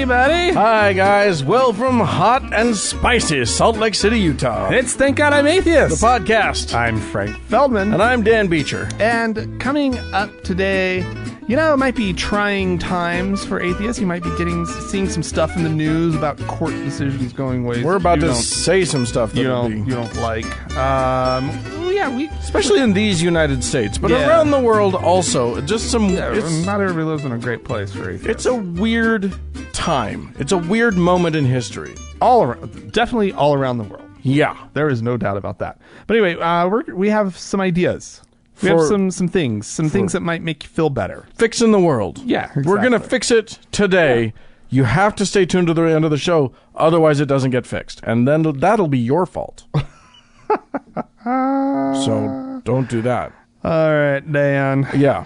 buddy. Hi, guys. Well, from hot and spicy Salt Lake City, Utah. It's Thank God I'm Atheist. The podcast. I'm Frank Feldman. And I'm Dan Beecher. And coming up today, it might be trying times for atheists. You might be seeing some stuff in the news about court decisions going ways. We're about to say some stuff that you don't like. Especially in these United States, but around the world also. Just some. Not everybody lives in a great place for atheists. It's a weird time. It's a weird moment in history. Definitely all around the world. Yeah, there is no doubt about that. But anyway, we have some ideas. We have some things that might make you feel better. Fixing the world. Yeah, exactly. We're going to fix it today. Yeah. You have to stay tuned to the end of the show, otherwise it doesn't get fixed. And then that'll be your fault. So don't do that. All right, Dan. Yeah.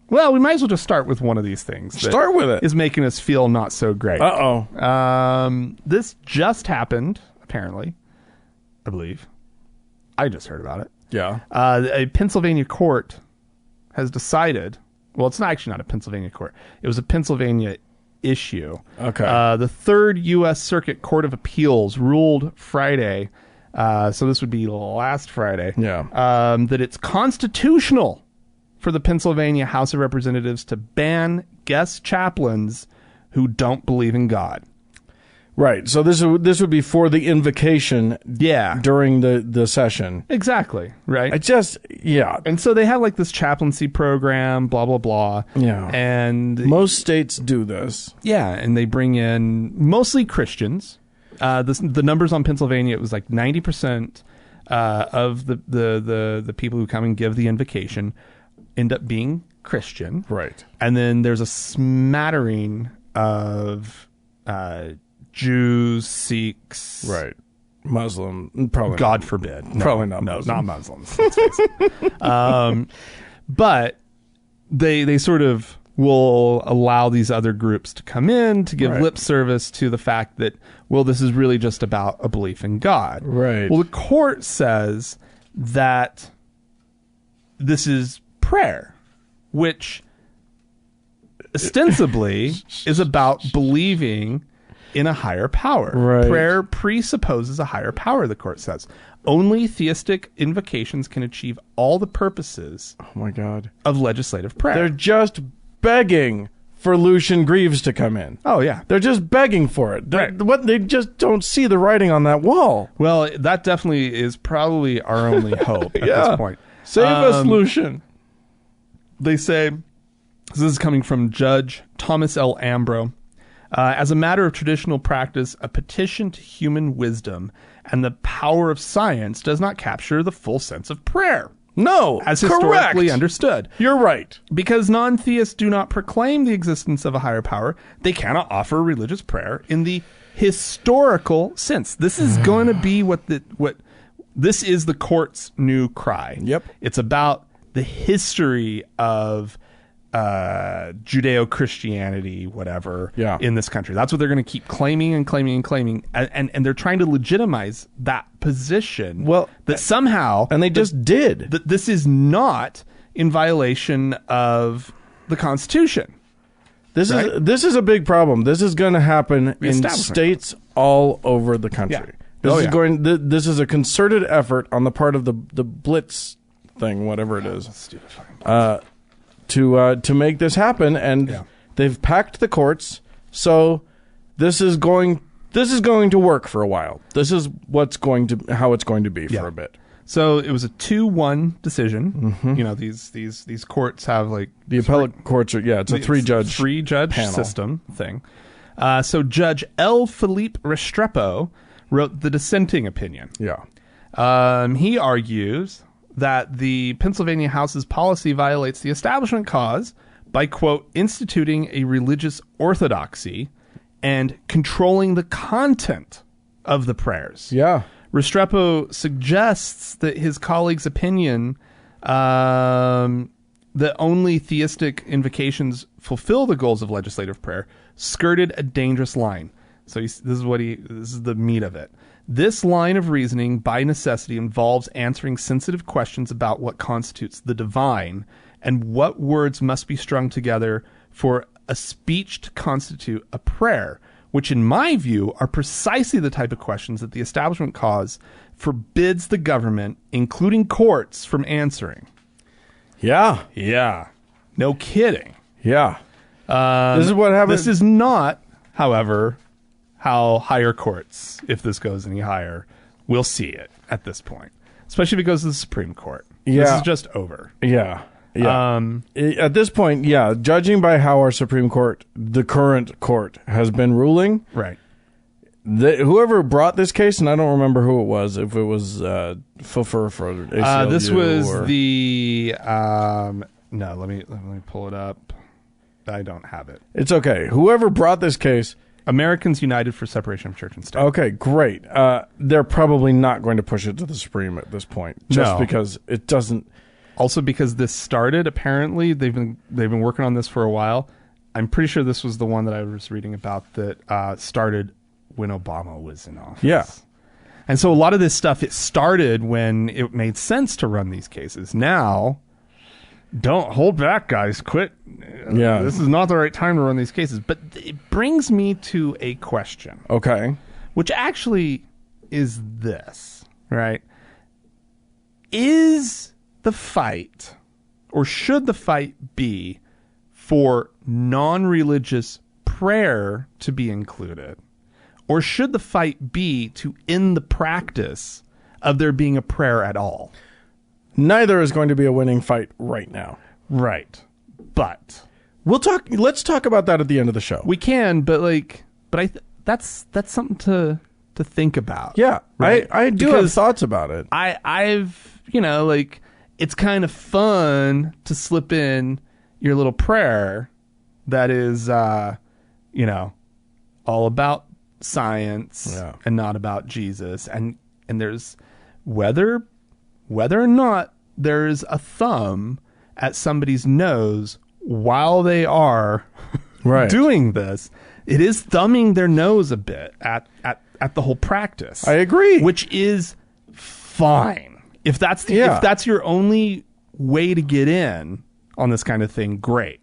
Well, we might as well just start with one of these things. Start with it. Is making us feel not so great. Uh-oh. This just happened, apparently. I believe. I just heard about it. Yeah. A Pennsylvania court has decided, well, it's actually not a Pennsylvania court. It was a Pennsylvania issue. Okay. The Third U.S. Circuit Court of Appeals ruled Friday, so this would be last Friday, that it's constitutional for the Pennsylvania House of Representatives to ban guest chaplains who don't believe in God. Right. So this would be for the invocation during the session. Exactly. Right. And so they have like this chaplaincy program, blah, blah, blah. Yeah. And most states do this. Yeah. And they bring in mostly Christians. The numbers on Pennsylvania, it was like 90% of the people who come and give the invocation end up being Christian. Right. And then there's a smattering of Jews, Sikhs, right, Muslim, probably God not. forbid, probably not. No, not Muslims. Let's face it. But they sort of will allow these other groups to come in to give lip service to the fact that, well, this is really just about a belief in God. Right. Well, the court says that this is prayer, which ostensibly is about believing in a higher power. Right. Prayer presupposes a higher power, the court says. Only theistic invocations can achieve all the purposes of legislative prayer. They're just begging for Lucian Greaves to come in. Oh, yeah. They're just begging for it. Right. They just don't see the writing on that wall. Well, that definitely is probably our only hope at this point. Save us, Lucian. They say, this is coming from Judge Thomas L. Ambro. As a matter of traditional practice, a petition to human wisdom and the power of science does not capture the full sense of prayer. No, as historically understood. You're right. Because non-theists do not proclaim the existence of a higher power, they cannot offer religious prayer in the historical sense. This is going to be what this is the court's new cry. Yep. It's about the history of Judeo-Christianity, whatever, in this country. That's what they're going to keep claiming and claiming and claiming. And they're trying to legitimize that position. Well, that somehow... And they just did. That this is not in violation of the Constitution. This is a big problem. This is going to happen in states all over the country. Yeah. This is a concerted effort on the part of the Blitz thing, whatever it is. Stupid fucking Blitz. To make this happen, and they've packed the courts, so this is going to work for a while. This is how it's going to be for a bit. So it was a 2-1 decision. Mm-hmm. These courts have like the appellate courts are it's a three judge system thing. So Judge L. Philippe Restrepo wrote the dissenting opinion. Yeah. He argues that the Pennsylvania House's policy violates the Establishment Clause by, quote, instituting a religious orthodoxy and controlling the content of the prayers. Yeah. Restrepo suggests that his colleague's opinion that only theistic invocations fulfill the goals of legislative prayer skirted a dangerous line. So this is the meat of it. This line of reasoning, by necessity, involves answering sensitive questions about what constitutes the divine and what words must be strung together for a speech to constitute a prayer, which in my view are precisely the type of questions that the establishment cause forbids the government, including courts, from answering. Yeah. Yeah. No kidding. Yeah. This is what happens. This is not, however, how higher courts, if this goes any higher, will see it at this point. Especially if it goes to the Supreme Court. Yeah. This is just over. Yeah. Yeah. At this point, yeah, judging by how our Supreme Court, the current court, has been ruling, right. Whoever brought this case, and I don't remember who it was, if it was Fulfer for ACLU this was the no, let me pull it up. I don't have it. It's okay. Whoever brought this case, Americans United for Separation of Church and State. Okay, great. They're probably not going to push it to the Supreme at this point, just because it doesn't. Also, because this started, apparently they've been working on this for a while. I'm pretty sure this was the one that I was reading about that started when Obama was in office. Yeah. And so a lot of this stuff, it started when it made sense to run these cases. Now, don't hold back, guys. Quit. Yeah. This is not the right time to run these cases. But it brings me to a question. Okay. Which actually is this, right? Is the fight, or should the fight be for non-religious prayer to be included? Or should the fight be to end the practice of there being a prayer at all? Neither is going to be a winning fight right now. Right. But let's talk about that at the end of the show. We can, but that's something to think about. Yeah. Right? I do have thoughts about it. I've it's kind of fun to slip in your little prayer that is all about science and not about Jesus, and there's whether or not there's a thumb at somebody's nose while they are doing this, it is thumbing their nose a bit at the whole practice. I agree, which is fine if that's if that's your only way to get in on this kind of thing. Great,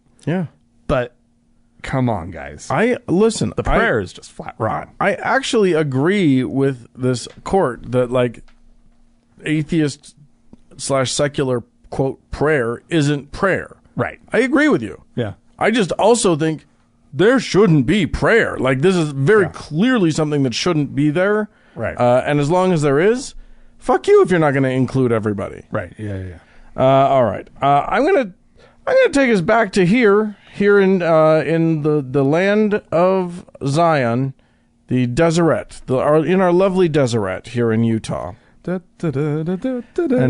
but come on, guys. The prayer is just flat wrong. I actually agree with this court that atheist / secular quote prayer isn't prayer. Right. I agree with you. Yeah. I just also think there shouldn't be prayer. This is very clearly something that shouldn't be there. Right. And as long as there is, fuck you if you're not going to include everybody. Right. Yeah. All right. I'm gonna take us back to here in the land of Zion, the Deseret, in our lovely Deseret here in Utah. And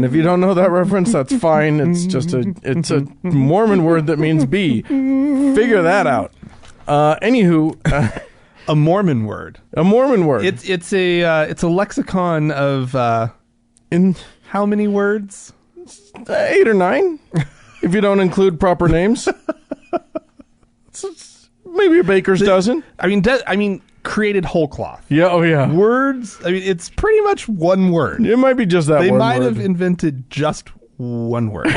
if you don't know that reference, that's fine. It's just a Mormon word that means bee. Figure that out. Anywho, a Mormon word. A Mormon word. It's a lexicon of in how many words? 8 or 9, if you don't include proper names. Maybe a baker's dozen. I mean, created whole cloth. Yeah. Oh, yeah. Words. I mean, it's pretty much one word. It might be just that. They one might word. have invented just one word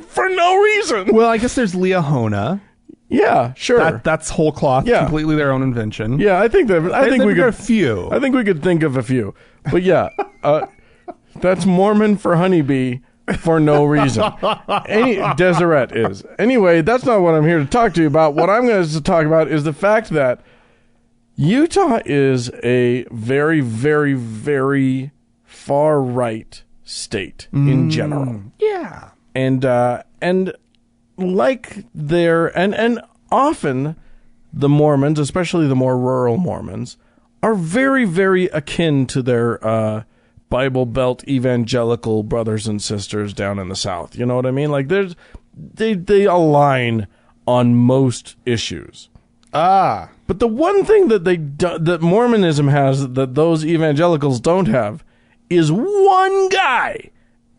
for no reason. Well, I guess there's Liahona. Yeah, sure. That's whole cloth. Yeah. Completely their own invention. Yeah, I think we could a few. I think we could think of a few. But yeah, that's Mormon for honeybee. For no reason. Deseret is. Anyway, that's not what I'm here to talk to you about. What I'm going to talk about is the fact that Utah is a very, very, very far right state in general. Yeah. And often the Mormons, especially the more rural Mormons, are very, very akin to their Bible Belt evangelical brothers and sisters down in the South. You know what I mean? They align on most issues. But the one thing that that Mormonism has that those evangelicals don't have is one guy,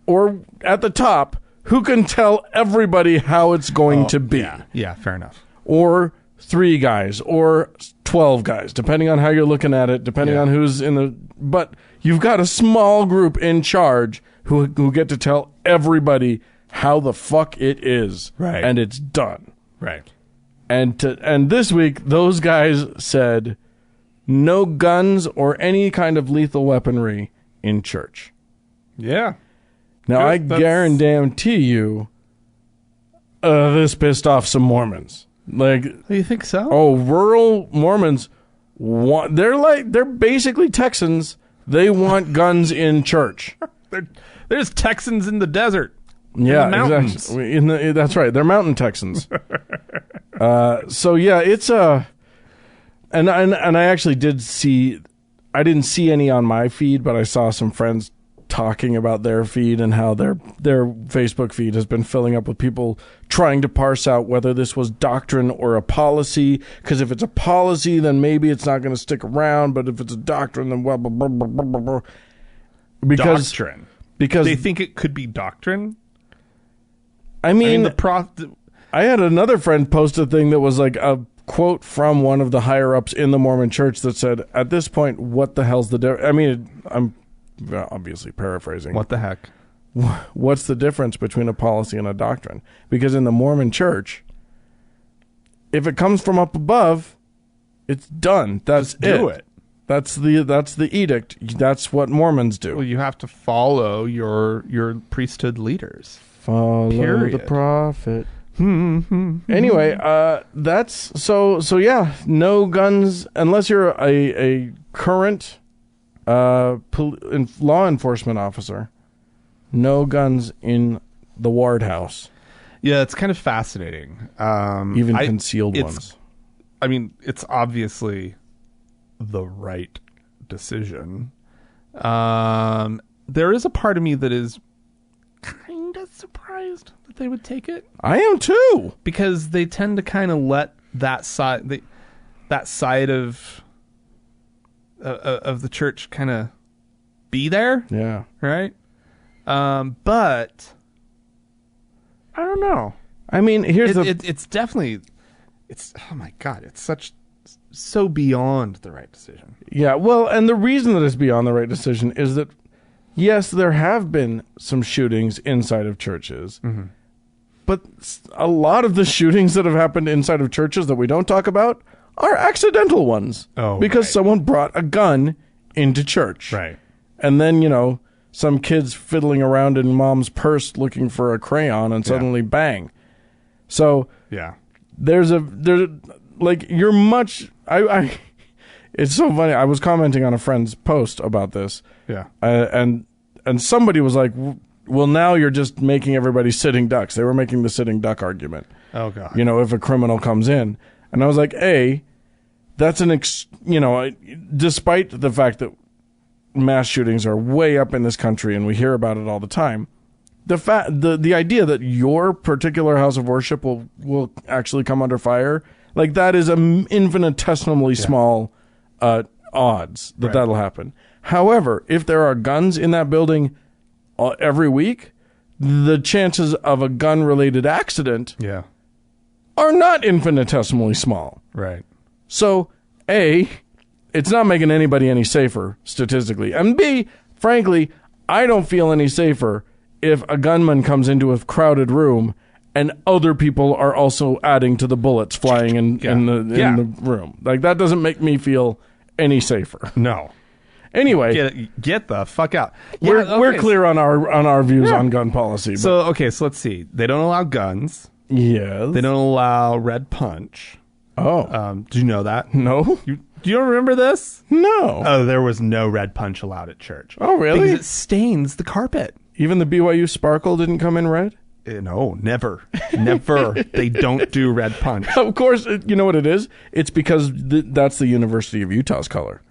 or at the top, who can tell everybody how it's going to be. Yeah, fair enough. Or 3 guys, or 12 guys, depending on how you're looking at it, depending on who's in the... But you've got a small group in charge who get to tell everybody how the fuck it is. Right. And it's done. Right. And this week, those guys said no guns or any kind of lethal weaponry in church. Yeah. Now, I guarantee you this pissed off some Mormons. Like, you think so? Oh, rural Mormons, they're basically Texans. They want guns in church. There's Texans in the desert. Yeah, in the mountains. Exactly. That's right. They're mountain Texans. So yeah, it's and I actually did see. I didn't see any on my feed, but I saw some friends talking about their feed and how their Facebook feed has been filling up with people trying to parse out whether this was doctrine or a policy. Because if it's a policy, then maybe it's not going to stick around. But if it's a doctrine, then blah, blah, blah, blah, blah, blah. Doctrine. Because they think it could be doctrine. I mean I had another friend post a thing that was like a quote from one of the higher ups in the Mormon church that said, "At this point, what the hell's the difference?" I mean, I'm obviously paraphrasing. What the heck? What's the difference between a policy and a doctrine? Because in the Mormon church, if it comes from up above, it's done. That's Just do it. That's the edict. That's what Mormons do. Well, you have to follow your priesthood leaders. Follow Period. the prophet. Anyway, that's so yeah. No guns unless you're a current law enforcement officer. No guns in the ward house. Yeah, it's kind of fascinating. Even concealed ones. I mean, it's obviously the right decision. There is a part of me that is kind of surprised that they would take it. I am too, because they tend to kind of let that side of the church kind of be there. Yeah. Right. But I don't know. I mean, it's definitely oh my God, it's so beyond the right decision. Yeah, well, and the reason that it's beyond the right decision is that, yes, there have been some shootings inside of churches, but a lot of the shootings that have happened inside of churches that we don't talk about are accidental ones. Oh, because someone brought a gun into church. Right. And then, some kids fiddling around in mom's purse looking for a crayon and suddenly bang. So, yeah. There's like, you're much... It's so funny. I was commenting on a friend's post about this. Yeah. And somebody was like, well, now you're just making everybody sitting ducks. They were making the sitting duck argument. Oh, God. If a criminal comes in. And I was like, that's despite the fact that mass shootings are way up in this country and we hear about it all the time, the idea that your particular house of worship will actually come under fire, like, that is infinitesimally small odds that that'll happen. However, if there are guns in that building every week, the chances of a gun-related accident are not infinitesimally small. Right. So, A, it's not making anybody any safer statistically. And B, frankly, I don't feel any safer if a gunman comes into a crowded room and other people are also adding to the bullets flying in the room. Like, that doesn't make me feel any safer. No. Anyway, get the fuck out. We're clear on our views on gun policy. So let's see. They don't allow guns. Yes. They don't allow red punch. Oh. Do you know that? No. Do you remember this? No. Oh, there was no red punch allowed at church. Oh, really? Because it stains the carpet. Even the BYU Sparkle didn't come in red? No, never. Never. They don't do red punch. Of course, you know what it is? It's because that's the University of Utah's color.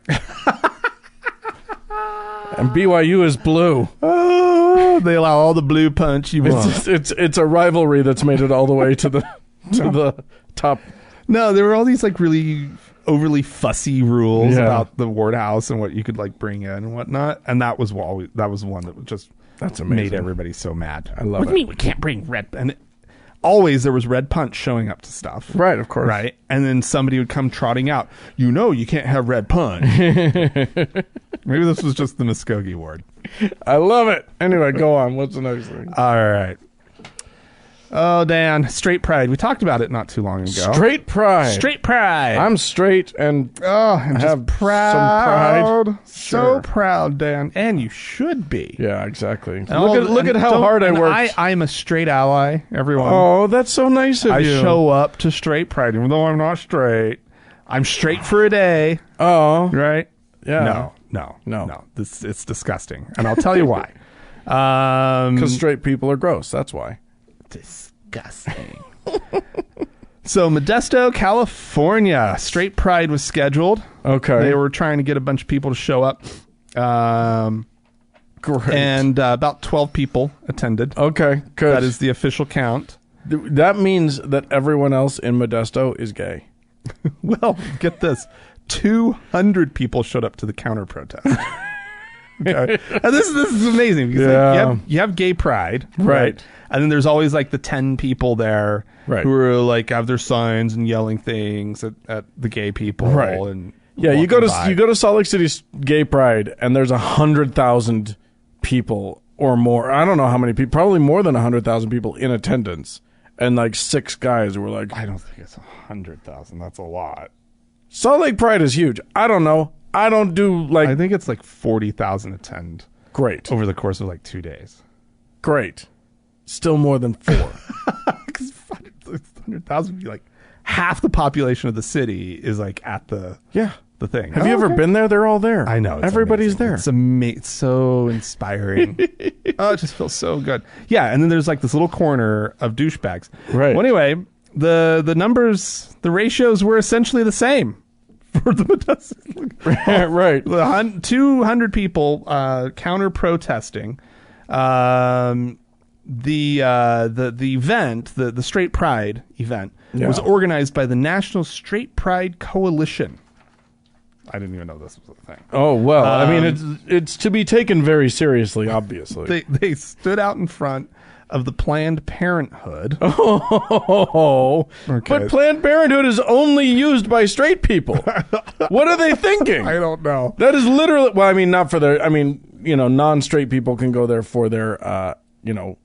And BYU is blue. Oh, they allow all the blue punch you want. It's a rivalry that's made it all the way to the top. No, there were all these like really overly fussy rules about the ward house and what you could like bring in and whatnot. And that was one that just made everybody so mad. I love it. What do you mean we can't bring red? And always there was red punch showing up to stuff. Right, of course. Right. And then somebody would come trotting out. You can't have red punch. Maybe this was just the Muskogee ward. I love it. Anyway, go on. What's the next thing? All right. Oh, Dan, straight pride. We talked about it not too long ago. Straight pride. Straight pride. I'm straight and I'm have just proud. some pride. So proud, Dan. And you should be. Yeah, exactly. And Look at how hard I worked. I'm a straight ally, everyone. Oh, that's so nice of you. I show up to straight pride, even though I'm not straight. I'm straight for a day. Oh. Right? Yeah. No. It's disgusting. And I'll tell you why. Because straight people are gross. That's why. Disgusting. So, Modesto, California. Straight pride was scheduled. Okay. They were trying to get a bunch of people to show up. Great. And about 12 people attended. Okay, good. That is the official count. That means that everyone else in Modesto is gay. Well, get this. 200 people showed up to the counter protest. Okay. And this is amazing because you have gay pride, right? And then there's always like the 10 people there who are like have their signs and yelling things at the gay people, and you go to Salt Lake City's gay pride and there's 100,000 people or more. I don't know how many people, probably more than 100,000 people in attendance, and like 6 guys were like, I don't think it's 100,000. That's a lot. Salt Lake Pride is huge. I don't know. I don't do like... I think it's like 40,000 attend. Great. Over the course of like 2 days. Great. Still more than 4. Because 100,000 would be like half the population of the city is like at the thing. Have you ever been there? They're all there. I know. Everybody's there. It's so inspiring. Oh, it just feels so good. Yeah, and then there's like this little corner of douchebags. Right. Well, anyway, the numbers, the ratios were essentially the same. For the Modesto. Right. 200 people counter protesting. The event, the Straight Pride event, was organized by the National Straight Pride Coalition. I didn't even know this was a thing. Oh, well, I mean, it's to be taken very seriously, obviously. They stood out in front of the Planned Parenthood. Oh, okay. But Planned Parenthood is only used by straight people. What are they thinking? I don't know. That is literally, well, I mean, not for their, I mean, non-straight people can go there for their, their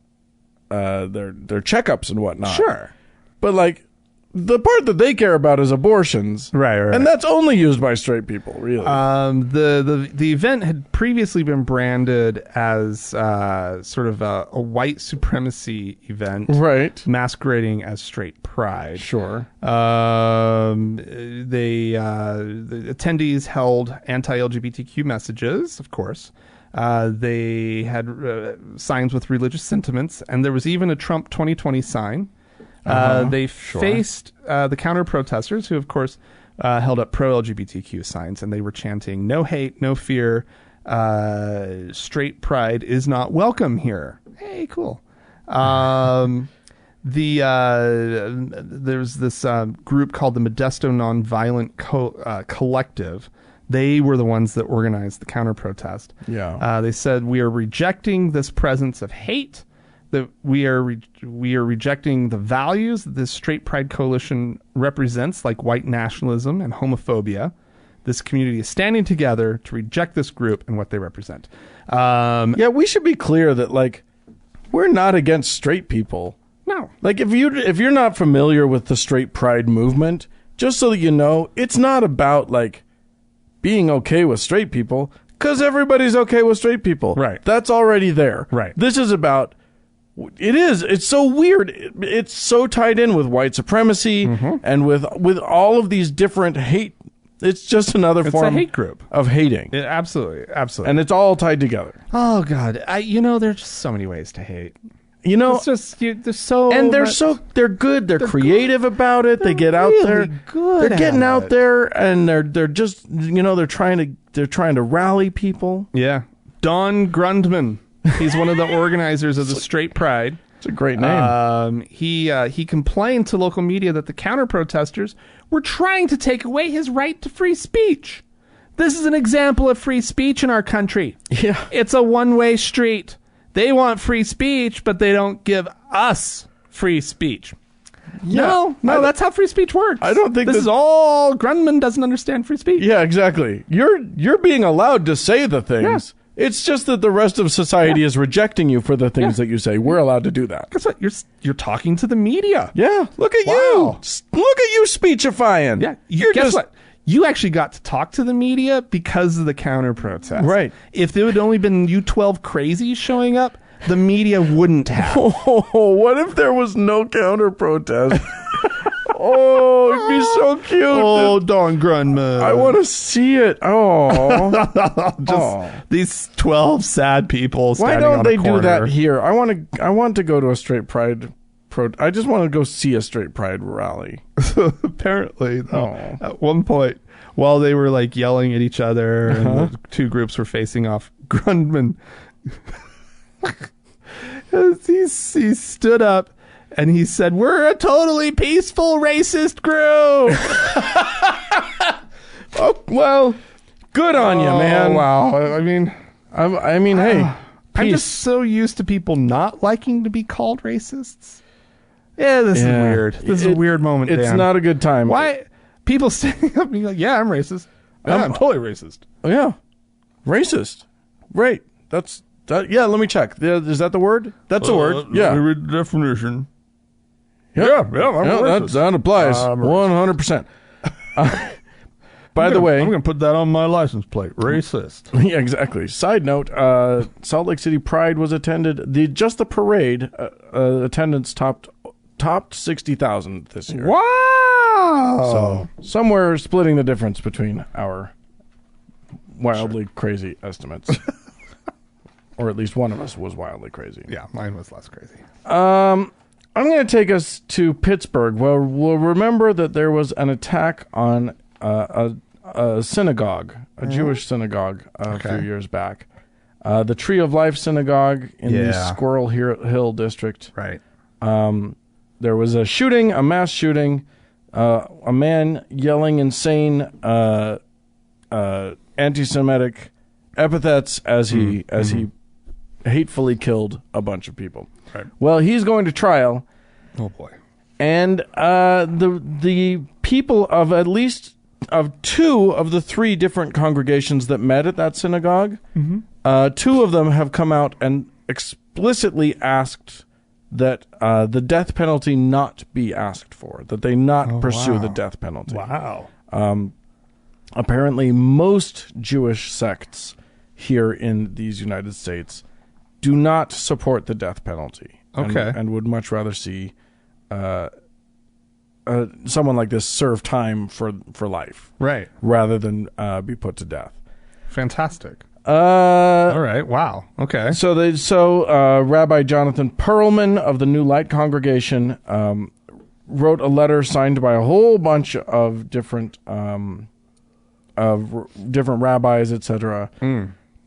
checkups and whatnot. Sure. But like, the part that they care about is abortions. Right. And that's only used by straight people, really. The event had previously been branded as sort of a white supremacy event. Right. Masquerading as straight pride. Sure. The attendees held anti-LGBTQ messages, of course. They had signs with religious sentiments, and there was even a Trump 2020 sign. They faced the counter-protesters, who, of course, held up pro-LGBTQ signs, and they were chanting, "No hate, no fear, straight pride is not welcome here." Hey, cool. There's this group called the Modesto Nonviolent Collective. They were the ones that organized the counter-protest. Yeah. They said, "We are rejecting this presence of hate. That we are rejecting the values that this straight pride coalition represents, like white nationalism and homophobia. This community is standing together to reject this group and what they represent." We should be clear that like we're not against straight people. No, like if you're not familiar with the straight pride movement, just so that you know, it's not about like being okay with straight people, because everybody's okay with straight people. Right. That's already there. Right. This is about. It's so weird. It's so tied in with white supremacy and with all of these different hate. It's just another form a hate group of hating. Yeah, absolutely. And it's all tied together. Oh God, there's just so many ways to hate. It's just there's so and they're good. They're creative good. About it. They get out there. Good. They're getting out there, and they're just they're trying to rally people. Yeah, Don Grundman. He's one of the organizers of the Straight Pride. It's a great name. He complained to local media that the counter-protesters were trying to take away his right to free speech. This is an example of free speech in our country. Yeah. It's a one-way street. They want free speech, but they don't give us free speech. Yeah. No, that's how free speech works. I don't think this is all. Grundman doesn't understand free speech. Yeah, exactly. You're being allowed to say the things. Yeah. It's just that the rest of society is rejecting you for the things that you say. We're allowed to do that. Guess what? You're talking to the media. Yeah, look at you. Look at you speechifying. Yeah, guess what? You actually got to talk to the media because of the counter protest. Right. If there had only been you 12 crazies showing up, the media wouldn't have. Oh, what if there was no counter protest? Oh, it'd be so cute. Oh, Don Grunman. I want to see it. Oh. These 12 sad people standing Why don't they do that here? I want to go to a straight pride I just want to go see a straight pride rally. Apparently, though, at one point, while they were like yelling at each other and the two groups were facing off, Grundman he stood up and he said, "We're a totally peaceful racist group." Oh, well, good on you, man. Wow. I mean, hey, I'm just so used to people not liking to be called racists. Yeah, this is weird. This is a weird moment. It's not a good time. Why people standing up and being like, "Yeah, I'm racist. I'm totally racist." Yeah, racist. Right. That's that. Yeah. Let me check. Is that the word? That's a word. Yeah. Let me read the definition. Yeah. I'm racist. That applies 100%. By the way, I'm going to put that on my license plate. Racist. Yeah, exactly. Side note: Salt Lake City Pride was attended. Just the parade attendance topped 60,000 this year. Wow! So somewhere splitting the difference between our wildly crazy estimates, or at least one of us was wildly crazy. Yeah, mine was less crazy. I'm going to take us to Pittsburg. Well, we'll remember that there was an attack on a synagogue, a Jewish synagogue, a few years back. The Tree of Life Synagogue in the Squirrel Hill district. Right. There was a shooting, a mass shooting, a man yelling insane anti-Semitic epithets as he hatefully killed a bunch of people. Right. Well, he's going to trial. Oh boy. And the people of at least of two of the three different congregations that met at that synagogue, two of them have come out and explicitly asked that the death penalty not be asked for, that they not pursue the death penalty. Wow. Apparently, most Jewish sects here in these United States do not support the death penalty. And would much rather see someone like this serve time for life, right, rather than be put to death. Fantastic. All right. Wow. Okay. So Rabbi Jonathan Perlman of the New Light Congregation wrote a letter signed by a whole bunch of different rabbis, etc.,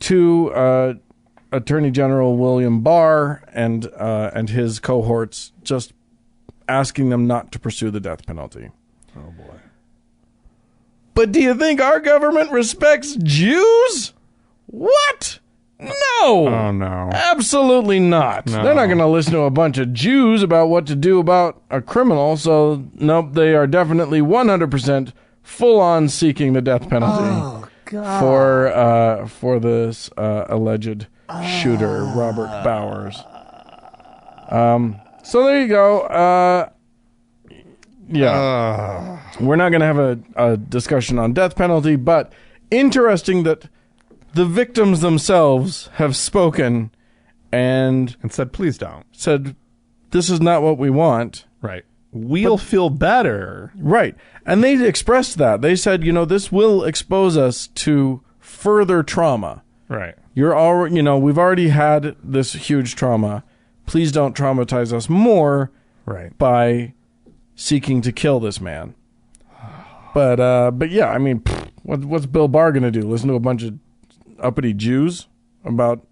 to Attorney General William Barr and his cohorts, just asking them not to pursue the death penalty. Oh boy. But do you think our government respects Jews? What? No. Oh, no. Absolutely not. No. They're not going to listen to a bunch of Jews about what to do about a criminal, so nope, they are definitely 100% full-on seeking the death penalty. Oh, God. For this alleged shooter, Robert Bowers. So there you go. We're not going to have a discussion on death penalty, but interesting that the victims themselves have spoken and said, please don't. Said, this is not what we want. Right. We'll feel better. Right. And they expressed that. They said, this will expose us to further trauma. Right. We've already had this huge trauma. Please don't traumatize us more. Right. By seeking to kill this man. But yeah, I mean, what's Bill Barr going to do? Listen to a bunch of uppity Jews about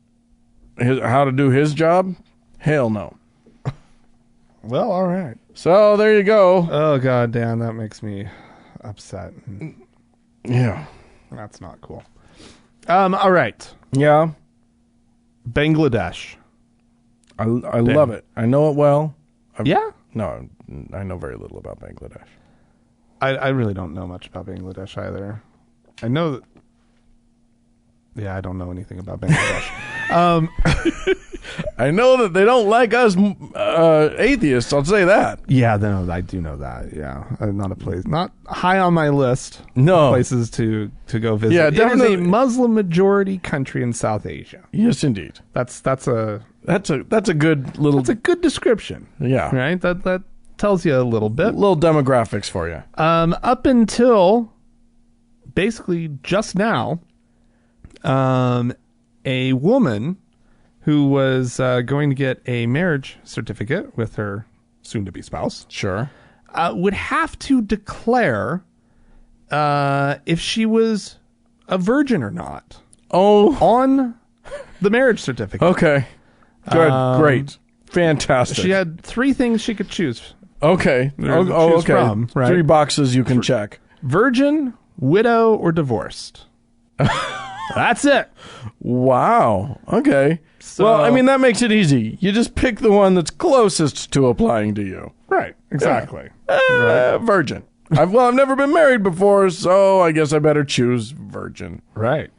how to do his job? Hell no. Well, all right. So there you go. Oh, God damn, that makes me upset. Yeah. That's not cool. All right. Yeah. Bangladesh. I love it. I know it well. Yeah? No, I know very little about Bangladesh. I really don't know much about Bangladesh either. I know that Yeah, I don't know anything about Bangladesh. I know that they don't like us atheists. I'll say that. Yeah, no, I do know that. Yeah, not a place, not high on my list. No places to go visit. Yeah, definitely. It is a Muslim majority country in South Asia. Yes, indeed. That's a good little. That's a good description. Yeah, right. That tells you a little bit. Little demographics for you. Up until basically just now, a woman who was going to get a marriage certificate with her soon-to-be spouse, sure, would have to declare if she was a virgin or not. Oh, on the marriage certificate. Okay, good, great, fantastic. She had 3 things she could choose. Okay, okay, from, right? 3 boxes you can check: virgin, widow, or divorced. That's it. Wow. Okay. So, well, I mean, that makes it easy. You just pick the one that's closest to applying to you. Right. Exactly. Right. Virgin. I've never been married before, so I guess I better choose virgin. Right.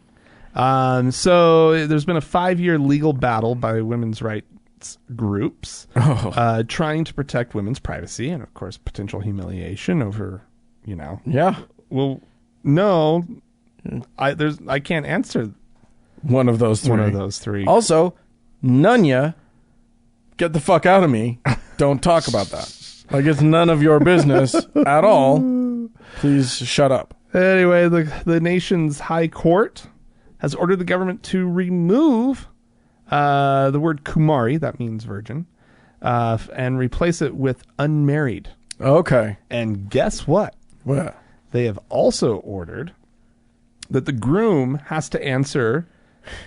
So there's been a 5-year legal battle by women's rights groups trying to protect women's privacy and, of course, potential humiliation over, Yeah. Well, no, I can't answer one of those 3. One of those 3. Also, Nunya, get the fuck out of me. Don't talk about that. Like it's none of your business at all. Please shut up. Anyway, the nation's high court has ordered the government to remove the word Kumari, that means virgin, and replace it with unmarried. Okay. And guess what? What? They have also ordered that the groom has to answer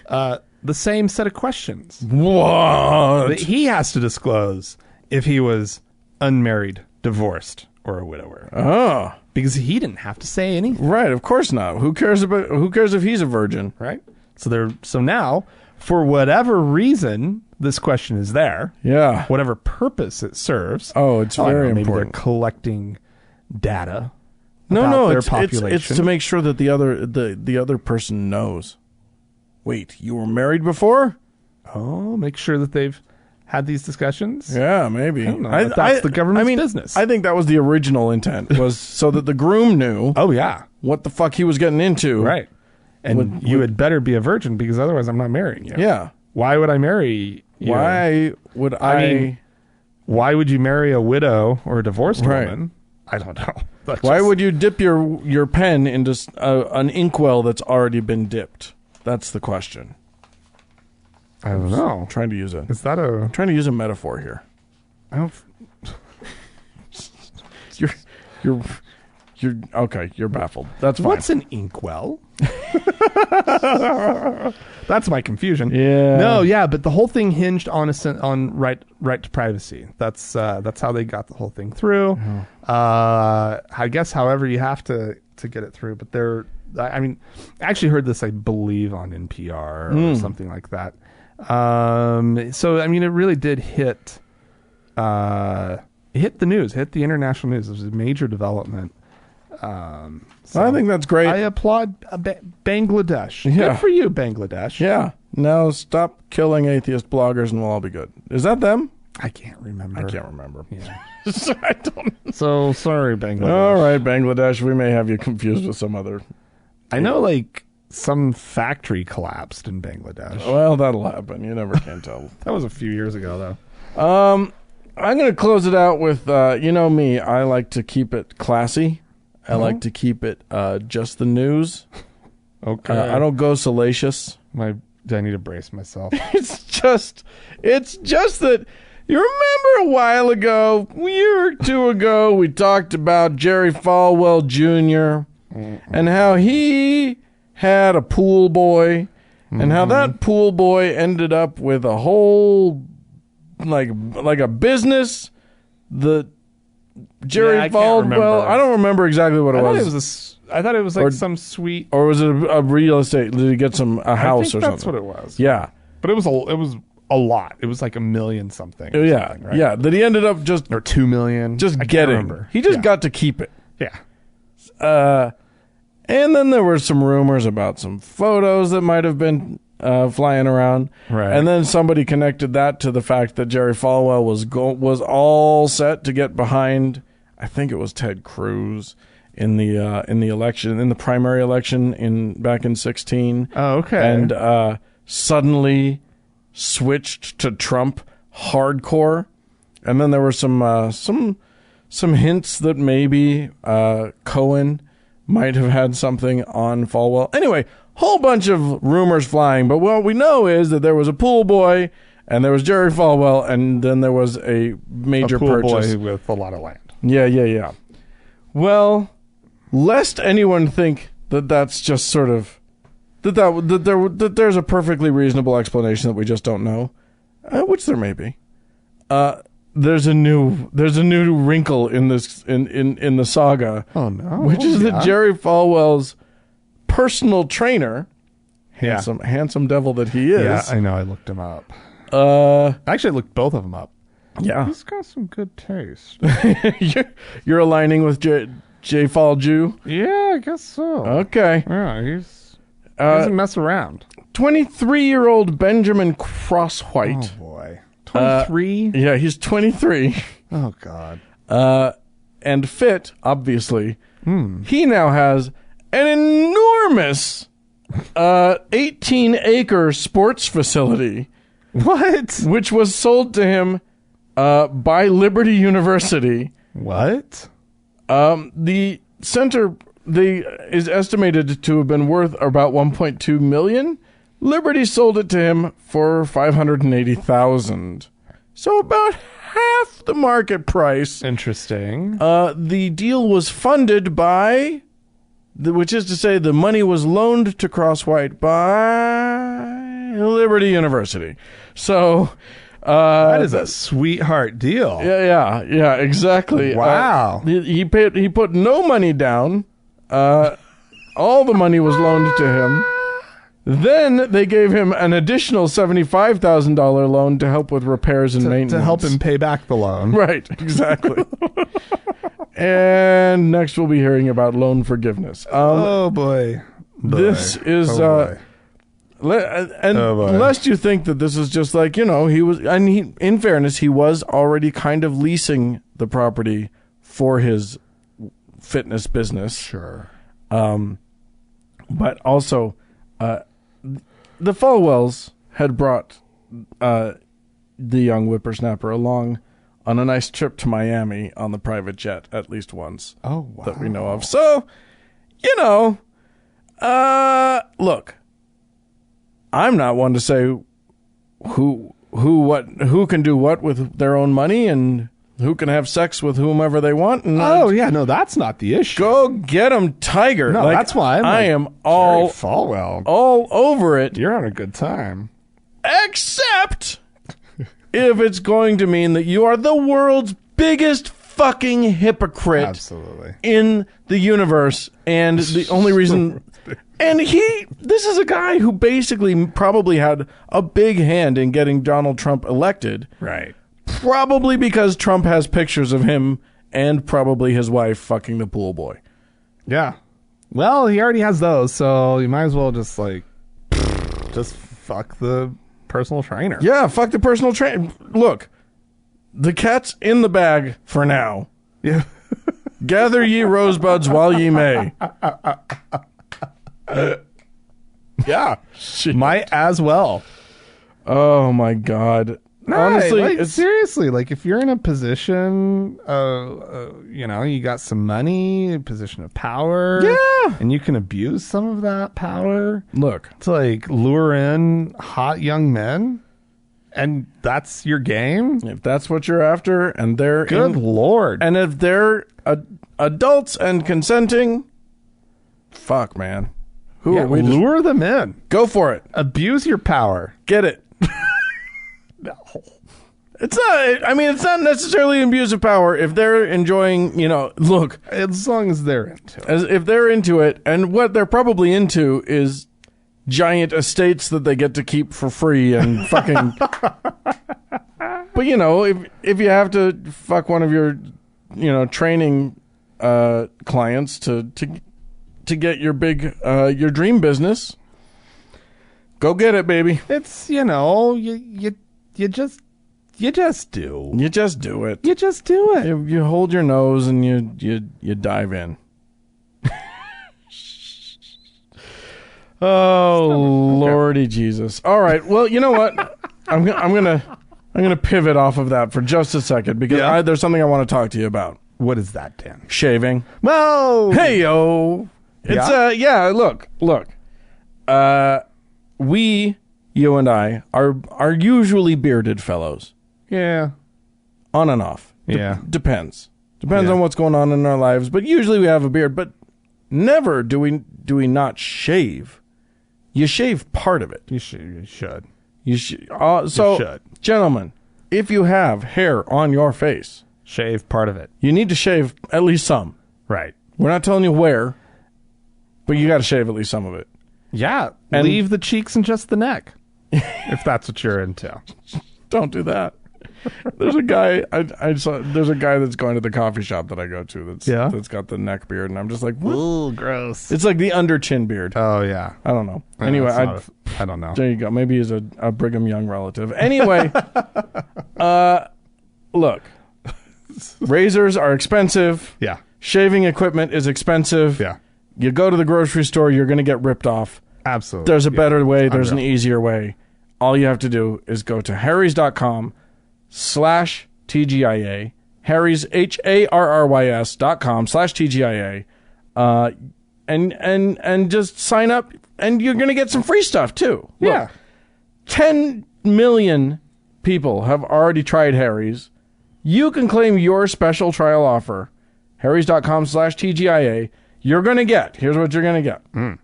the same set of questions. What? That he has to disclose if he was unmarried, divorced, or a widower. Oh. Because he didn't have to say anything. Right, of course not. Who cares if he's a virgin? Right? So now, for whatever reason this question is there, yeah, whatever purpose it serves. Oh, it's very important. Maybe they're collecting data. No, their population. It's to make sure that the other person knows. Wait, you were married before? Oh, make sure that they've had these discussions? Yeah, maybe. I don't know. That's the government's business. I think that was the original intent, was so that the groom knew what the fuck he was getting into. Right. And you had better be a virgin because otherwise I'm not marrying you. Yeah. Why would I marry you? Why would I mean, why would you marry a widow or a divorced woman? I don't know. Why would you dip your pen into an inkwell that's already been dipped? That's the question. I don't know. I'm trying to use I'm trying to use a metaphor here. I don't. You're okay. You're baffled. That's fine. What's an inkwell? That's my confusion. Yeah. No. Yeah. But the whole thing hinged on right to privacy. That's how they got the whole thing through. Mm-hmm. I guess however you have to get it through. But I actually heard this, I believe, on NPR or something like that. So it really did hit the news, hit the international news. It was a major development. So I think that's great. I applaud Bangladesh. Yeah. Good for you, Bangladesh. Yeah. Now stop killing atheist bloggers and we'll all be good. Is that them? I can't remember. Yeah. I don't. So sorry, Bangladesh. All right, Bangladesh. We may have you confused with some other. I know, some factory collapsed in Bangladesh. Well, that'll happen. You never can tell. That was a few years ago, though. I'm going to close it out with, me. I like to keep it classy. I like to keep it just the news. Okay. I don't go salacious. I need to brace myself. It's just that you remember a while ago, a year or 2 ago, we talked about Jerry Falwell Jr. And how he had a pool boy, and how that pool boy ended up with a whole like a business. The Jerry Falwell. I don't remember exactly what it was. I thought it was some sweet, or was it a real estate? Did he get a house or something? That's what it was. Yeah, but it was a lot. It was like $1 million something. Yeah, right? Yeah. That he ended up just or $2 million. Just getting. He just got to keep it. Yeah. And then there were some rumors about some photos that might have been flying around. Right. And then somebody connected that to the fact that Jerry Falwell was all set to get behind, I think it was Ted Cruz in the election, in the primary election back in 2016. Oh, okay. And suddenly switched to Trump hardcore. And then there were some hints that maybe Cohen might have had something on Falwell. Anyway, whole bunch of rumors flying, but what we know is that there was a pool boy, and there was Jerry Falwell, and then there was a major purchase. Boy with a lot of land. Yeah. Well, lest anyone think that that's just sort of that there's a perfectly reasonable explanation that we just don't know, which there may be. There's a new wrinkle in this in the saga. Oh no! Which is that Jerry Falwell's personal trainer, handsome devil that he is. Yeah, I know. I looked him up. Actually, I looked both of them up. Yeah, he's got some good taste. you're aligning with J. Fall Jew. Yeah, I guess so. Okay. Yeah, he doesn't mess around. 23-year-old Benjamin Crosswhite. Oh boy. 23? Yeah, he's 23. Oh, God. And fit, obviously. He now has an enormous 18-acre sports facility. What? Which was sold to him by Liberty University. What? The center is estimated to have been worth about $1.2 million. Liberty sold it to him for $580,000. So about half the market price. Interesting. The deal was funded by, which is to say the money was loaned to Crosswhite by Liberty University. So that is a sweetheart deal. Yeah, exactly. Wow. He put no money down. All the money was loaned to him. Then they gave him an additional $75,000 loan to help with repairs and maintenance. To help him pay back the loan. Right, exactly. And next we'll be hearing about loan forgiveness. Oh, boy. This is... lest you think that this is just like, he was... And in fairness, he was already kind of leasing the property for his fitness business. Sure. But also... the Falwells had brought the young whippersnapper along on a nice trip to Miami on the private jet at least once. Oh, wow. That we know of. So, look, I'm not one to say who can do what with their own money and who can have sex with whomever they want. And no, that's not the issue. Go get 'em, Tiger. No, that's why I am all Falwell. All over it. You're on a good time. Except if it's going to mean that you are the world's biggest fucking hypocrite. Absolutely. In the universe, and the only reason... And this is a guy who basically probably had a big hand in getting Donald Trump elected. Right. Probably because Trump has pictures of him and probably his wife fucking the pool boy. Yeah. Well, he already has those, so you might as well just fuck the personal trainer. Yeah, fuck the personal trainer. Look, the cat's in the bag for now. Yeah. Gather ye rosebuds while ye may. Yeah. Might as well. Oh, my God. No, honestly, seriously, if you're in a position, you got some money, a position of power, and you can abuse some of that power. Look, to lure in hot young men, and that's your game. If that's what you're after, and they're good Lord, and if they're adults and consenting, fuck, man, who are we? Lure them in. Go for it. Abuse your power. Get it. No. It's not. I mean, it's not necessarily abuse of power if they're enjoying. Look, as long as they're into it. If they're into it, and what they're probably into is giant estates that they get to keep for free and fucking. But if you have to fuck one of your, training clients to to get your big, your dream business, go get it, baby. It's, you know, you just do. You just do it. You just do it. You hold your nose and you dive in. Oh, Lordy Jesus. All right. Well, you know what? I'm gonna pivot off of that for just a second because there's something I want to talk to you about. What is that, Dan? Shaving. Whoa. Hey yo. It's look. You and I are usually bearded fellows. Yeah. On and off. Depends on what's going on in our lives, but usually we have a beard, but never do we not shave. You shave part of it. You should. You should. Gentlemen, if you have hair on your face, shave part of it. You need to shave at least some. Right. We're not telling you where, but you got to shave at least some of it. Yeah. And leave the cheeks and just the neck, if that's what you're into. Don't do that. There's a guy I saw. There's a guy that's going to the coffee shop that I go to. That's got the neck beard, and I'm just like, what? Ooh, gross. It's like the under chin beard. Oh yeah. I don't know. Anyway, I don't know. There you go. Maybe he's a Brigham Young relative. Anyway, look, razors are expensive. Yeah. Shaving equipment is expensive. Yeah. You go to the grocery store, you're going to get ripped off. Absolutely. There's a better way. There's an easier way. All you have to do is go to harrys.com/TGIA, Harrys, HARRYS.com/TGIA, and just sign up, and you're going to get some free stuff, too. Yeah. Look, 10 million people have already tried Harrys. You can claim your special trial offer, harrys.com/TGIA. You're going to get, here's what you're going to get. You're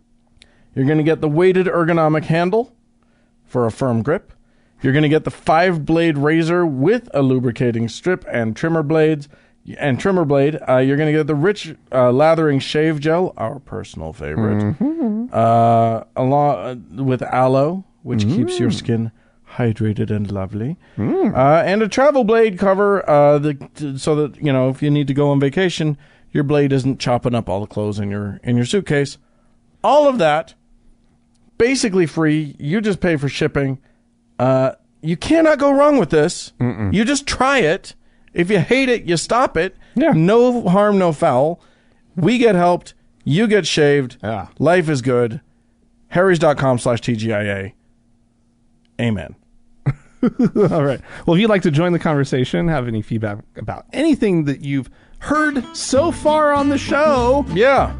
going to get the weighted ergonomic handle for a firm grip. You're going to get the 5-blade razor with a lubricating strip and trimmer blade. You're going to get the rich lathering shave gel, our personal favorite, along with aloe, which keeps your skin hydrated and lovely, and a travel blade cover, so that if you need to go on vacation, your blade isn't chopping up all the clothes in your suitcase. All of that, basically free. You just pay for shipping. You cannot go wrong with this. You just try it. If you hate it, you stop it. Yeah. No harm, no foul. We get helped. You get shaved. Yeah. Life is good. harrys.com/TGIA. Amen. All right. Well, if you'd like to join the conversation, have any feedback about anything that you've heard so far on the show. Yeah.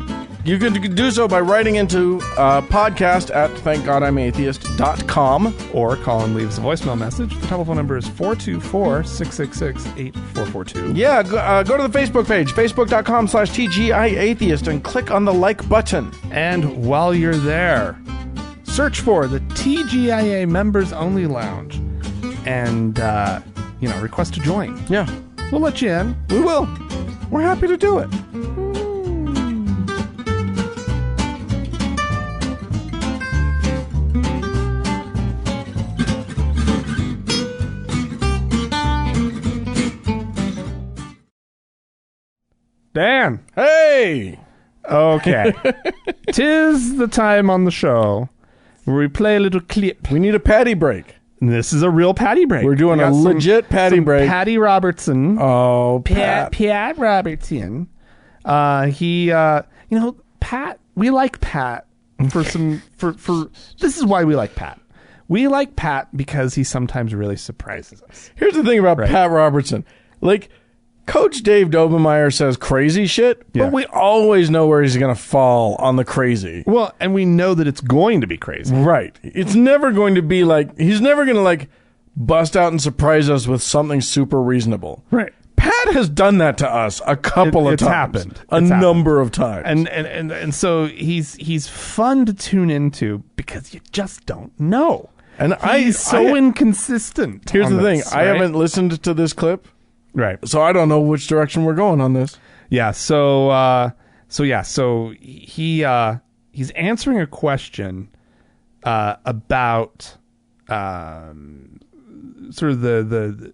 You can do so by writing into podcast at thankgodimatheist.com. Or call and leave us a voicemail message. The telephone number is 424-666-8442. Yeah, go to the Facebook page, facebook.com/TGIAtheist, and click on the like button. And while you're there, search for the TGIA Members Only Lounge and, request to join. Yeah. We'll let you in. We will. We're happy to do it. Dan. Hey! Okay. 'Tis the time on the show where we play a little clip. We need a patty break. And this is a real patty break. We're doing a legit patty break. Patty Robertson. Oh, Pat. Pat Robertson. Pat, we like Pat for this is why we like Pat. We like Pat because he sometimes really surprises us. Here's the thing about Pat Robertson. Like, Coach Dave Dobemeyer says crazy shit, but we always know where he's going to fall on the crazy. Well, and we know that it's going to be crazy. Right. It's never going to be like, he's never going to bust out and surprise us with something super reasonable. Right. Pat has done that to us a couple of times. It's a number of times. And so he's fun to tune into because you just don't know. And he's so inconsistent. Here's the thing. I haven't listened to this clip. Right. So I don't know which direction we're going on this. Yeah. So he's answering a question about sort of the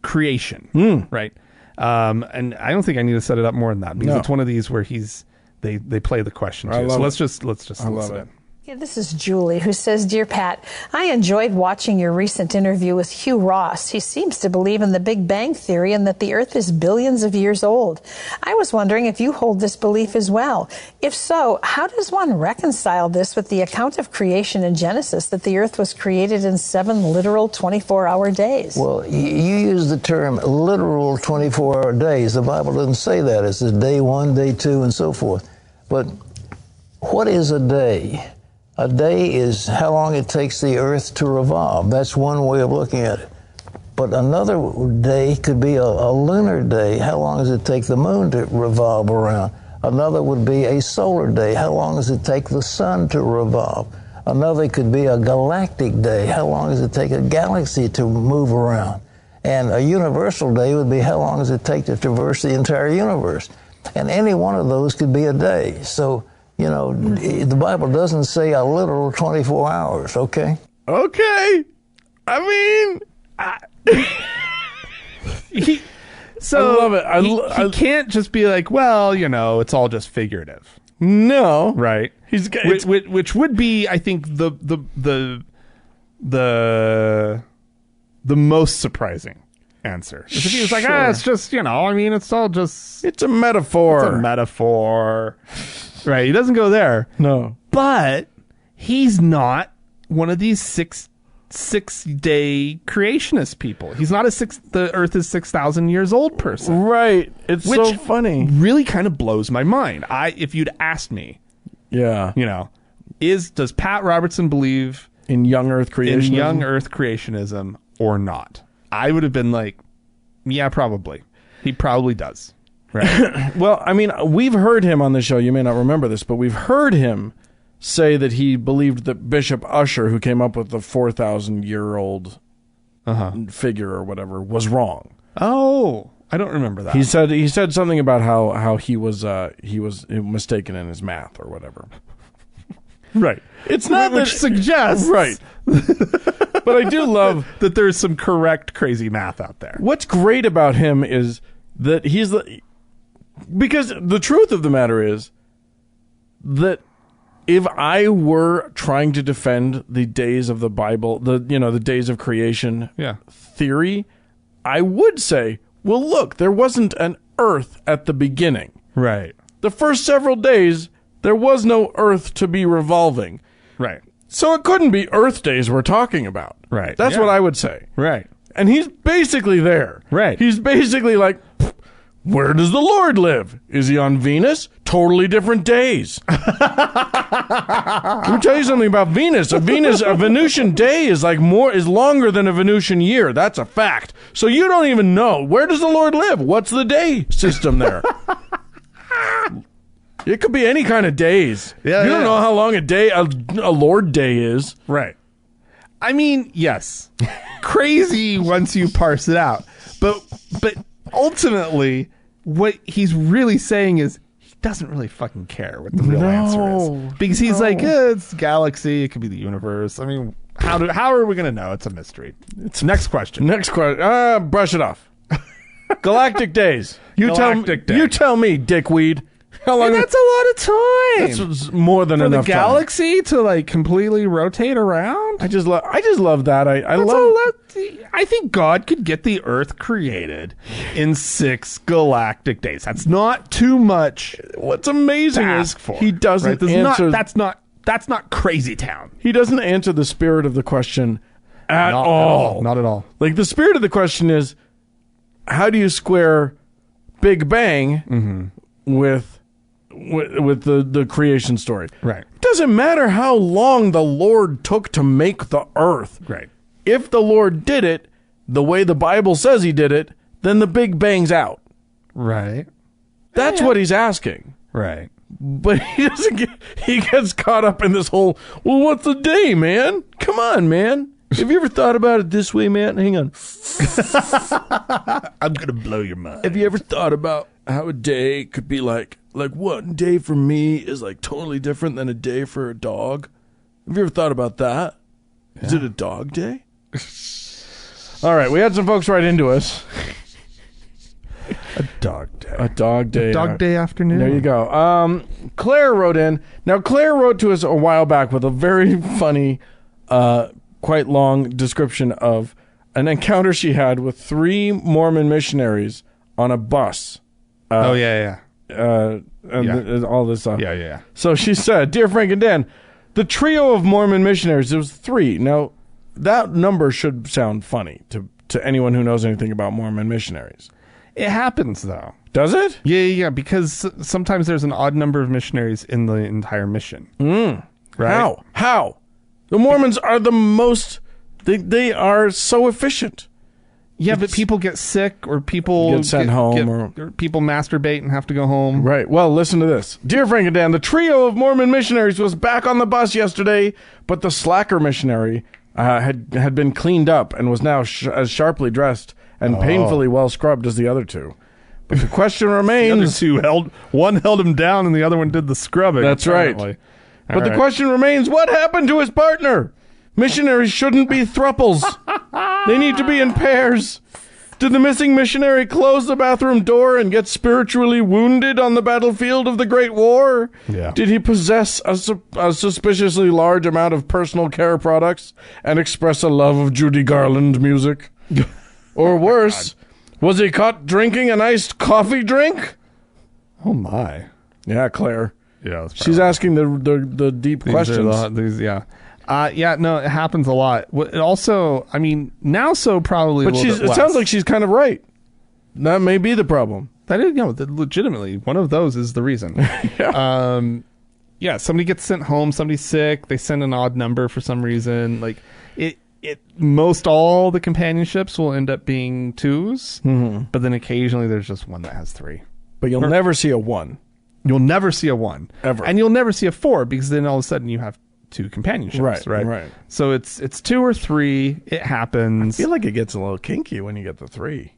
creation, right? And I don't think I need to set it up more than that because it's one of these where he's they play the question too. So let's just listen in. Yeah, this is Julie, who says, Dear Pat, I enjoyed watching your recent interview with Hugh Ross. He seems to believe in the Big Bang Theory and that the Earth is billions of years old. I was wondering if you hold this belief as well. If so, how does one reconcile this with the account of creation in Genesis that the Earth was created in 7 literal 24-hour days? Well, you use the term literal 24-hour days. The Bible doesn't say that. It says day 1, day 2, and so forth. But what is a day? A day is how long it takes the Earth to revolve. That's one way of looking at it. But another day could be a lunar day. How long does it take the moon to revolve around? Another would be a solar day. How long does it take the sun to revolve? Another could be a galactic day. How long does it take a galaxy to move around? And a universal day would be how long does it take to traverse the entire universe? And any one of those could be a day. So, you know, the Bible doesn't say a literal 24 hours, okay? Okay. I mean, I love it. He can't just be like, well, you know, it's all just figurative. No. Right. Which would be, I think, the most surprising answer. If he was like, it's just, you know, I mean, it's all just... It's a metaphor. It's a metaphor. Right, he doesn't go there. No. But he's not one of these six-day creationist people. He's not the Earth is 6,000 years old person. Right. It's so funny. Really kind of blows my mind. If you'd asked me, yeah, you know, does Pat Robertson believe in young Earth creationism or not? I would have been like, yeah, probably. He probably does. Right. Well, I mean, we've heard him on the show. You may not remember this, but we've heard him say that he believed that Bishop Ussher, who came up with the 4,000-year-old figure or whatever, was wrong. Oh, I don't remember that. He said something about how he was mistaken in his math or whatever. Right. It's not which suggests right. But I do love that there's some correct crazy math out there. What's great about him is that because the truth of the matter is that if I were trying to defend the days of the Bible, the days of creation theory, I would say, well, look, there wasn't an Earth at the beginning. Right. The first several days, there was no Earth to be revolving. Right. So it couldn't be Earth days we're talking about. Right. That's what I would say. Right. And he's basically there. Right. He's basically like, where does the Lord live? Is he on Venus? Totally different days. Let me tell you something about Venus. A Venusian day is longer than a Venusian year. That's a fact. So you don't even know. Where does the Lord live? What's the day system there? It could be any kind of days. Yeah, you don't know how long a Lord day is. Right. I mean, yes. Crazy once you parse it out. But ultimately, what he's really saying is he doesn't really fucking care what the real answer is. Because he's like, it's galaxy, it could be the universe. I mean, how are we going to know? It's a mystery. It's next question. Brush it off. Galactic days. You tell me, dickweed. How long? That's a lot of time. That's more than enough for the galaxy to like completely rotate around. I just love that. I think God could get the Earth created in 6 galactic days. That's not too much. What's amazing is he doesn't answer. That's not crazy town. He doesn't answer the spirit of the question at all. Not at all. Like the spirit of the question is, how do you square Big Bang with the creation story? Right. It doesn't matter how long the Lord took to make the earth. Right. If the Lord did it the way the Bible says he did it, then the Big Bang's out. Right. That's what he's asking. Right. But he gets caught up in this whole, well, what's a day, man? Come on, man. Have you ever thought about it this way, man? Hang on. I'm going to blow your mind. Have you ever thought about how a day could be like one day for me is like totally different than a day for a dog? Have you ever thought about that? Yeah. Is it a dog day? All right, we had some folks write into us. dog day. A dog day. Dog day afternoon. There you go. Claire wrote in. Now, Claire wrote to us a while back with a very funny, quite long description of an encounter she had with 3 Mormon missionaries on a bus. And all this stuff. Yeah. So she said, "Dear Frank and Dan, the trio of Mormon missionaries, it was 3. Now, that number should sound funny to anyone who knows anything about Mormon missionaries. It happens, though. Does it? Yeah, because sometimes there's an odd number of missionaries in the entire mission. Right? How? The Mormons are the most... They are so efficient. Yeah, but people get sick, or people get sent home, or people masturbate and have to go home. Right. Well, listen to this. Dear Frank and Dan, the trio of Mormon missionaries was back on the bus yesterday, but the slacker missionary had been cleaned up and was now as sharply dressed and painfully well scrubbed as the other 2. But the question remains... the other 2 one held him down and the other one did the scrubbing. That's apparently. Right. But the question remains, what happened to his partner? Missionaries shouldn't be thruples. They need to be in pairs. Did the missing missionary close the bathroom door and get spiritually wounded on the battlefield of the Great War? Yeah. Did he possess a suspiciously large amount of personal care products and express a love of Judy Garland music? Or worse, was he caught drinking an iced coffee drink? Oh, my. Yeah, Claire. Yeah, she's asking the deep questions. No, it happens a lot. It also, I mean, now so probably but a little bit it less. sounds like she's kind of right. That may be the problem. That is, legitimately, one of those is the reason. Somebody gets sent home, somebody's sick, they send an odd number for some reason. Like, most all the companionships will end up being 2s, but then occasionally there's just one that has 3. But you'll never see a 1. You'll never see a 1. Ever. And you'll never see a 4, because then all of a sudden you have 2 companionships, right? So it's 2 or 3. It happens. I feel like it gets a little kinky when you get the 3.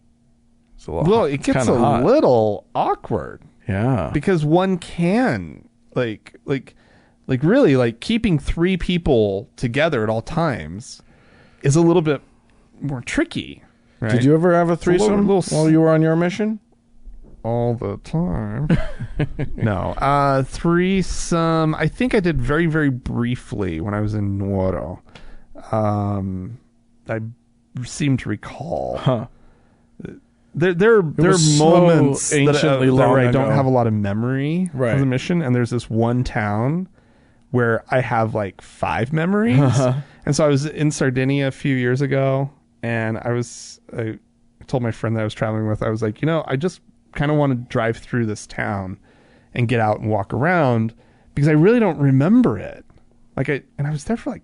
It's a little well, it gets a little awkward. Yeah, because one can really keeping 3 people together at all times is a little bit more tricky. Right? Did you ever have a threesome while you were on your mission? All the time. No. Threesome, I think I did very, very briefly when I was in Nuoro. I seem to recall. Huh. There are moments so anciently that long I ago. don't have a lot of memory Right. of the mission, and there's this one town where I have 5 memories. And so I was in Sardinia a few years ago, and I told my friend that I was traveling with, I was like, I just kind of want to drive through this town and get out and walk around, because I really don't remember it. And I was there for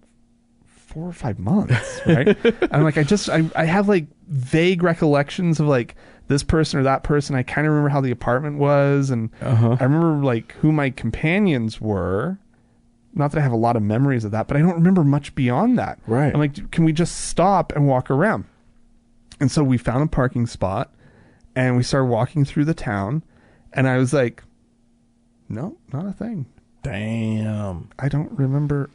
4 or 5 months, right? And I'm I have vague recollections of this person or that person. I kind of remember how the apartment was, and I remember who my companions were. Not that I have a lot of memories of that, but I don't remember much beyond that. Right. I'm can we just stop and walk around? And so we found a parking spot, and we started walking through the town, and I was like, no, not a thing. Damn. I don't remember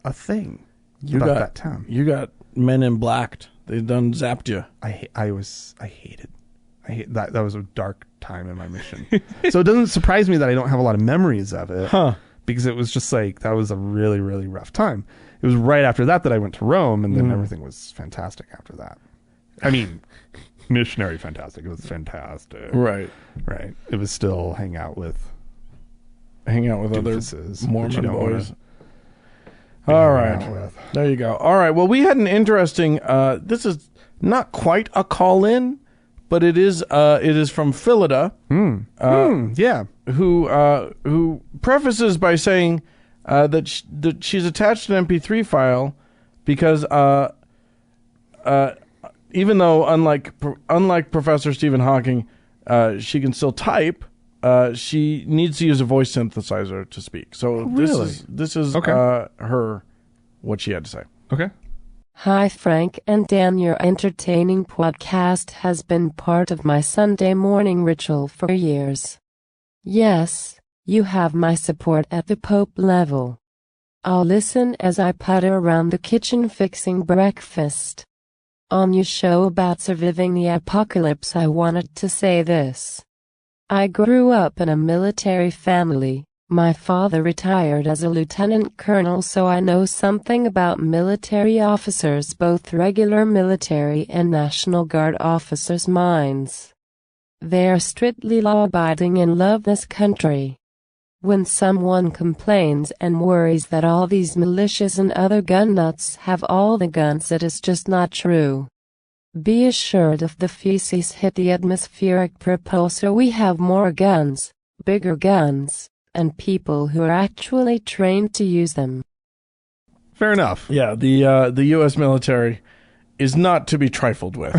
a thing about that town. You got men in blacked. They done zapped you. I hate that. That was a dark time in my mission. So it doesn't surprise me that I don't have a lot of memories of it. Because it was just that was a really, really rough time. It was right after that I went to Rome, and then everything was fantastic after that. I mean, missionary fantastic. It was fantastic. Right. It was still hang out with other Mormon boys. All All right. There you go. All right. Well, we had an interesting, this is not quite a call-in, but it is from Phillida. Yeah. Who prefaces by saying that she's attached an MP3 file because even though unlike Professor Stephen Hawking, she can still type, she needs to use a voice synthesizer to speak. So this is okay. what she had to say. Okay. Hi Frank and Dan, your entertaining podcast has been part of my Sunday morning ritual for years. Yes, you have my support at the Pope level. I'll listen as I putter around the kitchen fixing breakfast. On your show about surviving the apocalypse, I wanted to say this. I grew up in a military family. My father retired as a lieutenant colonel, so I know something about military officers, both regular military and National Guard officers' minds. They are strictly law-abiding and love this country. When someone complains and worries that all these militias and other gun nuts have all the guns, it is just not true. Be assured if the feces hit the atmospheric propulsor, we have more guns, bigger guns, and people who are actually trained to use them. Fair enough. Yeah, the U.S. military is not to be trifled with.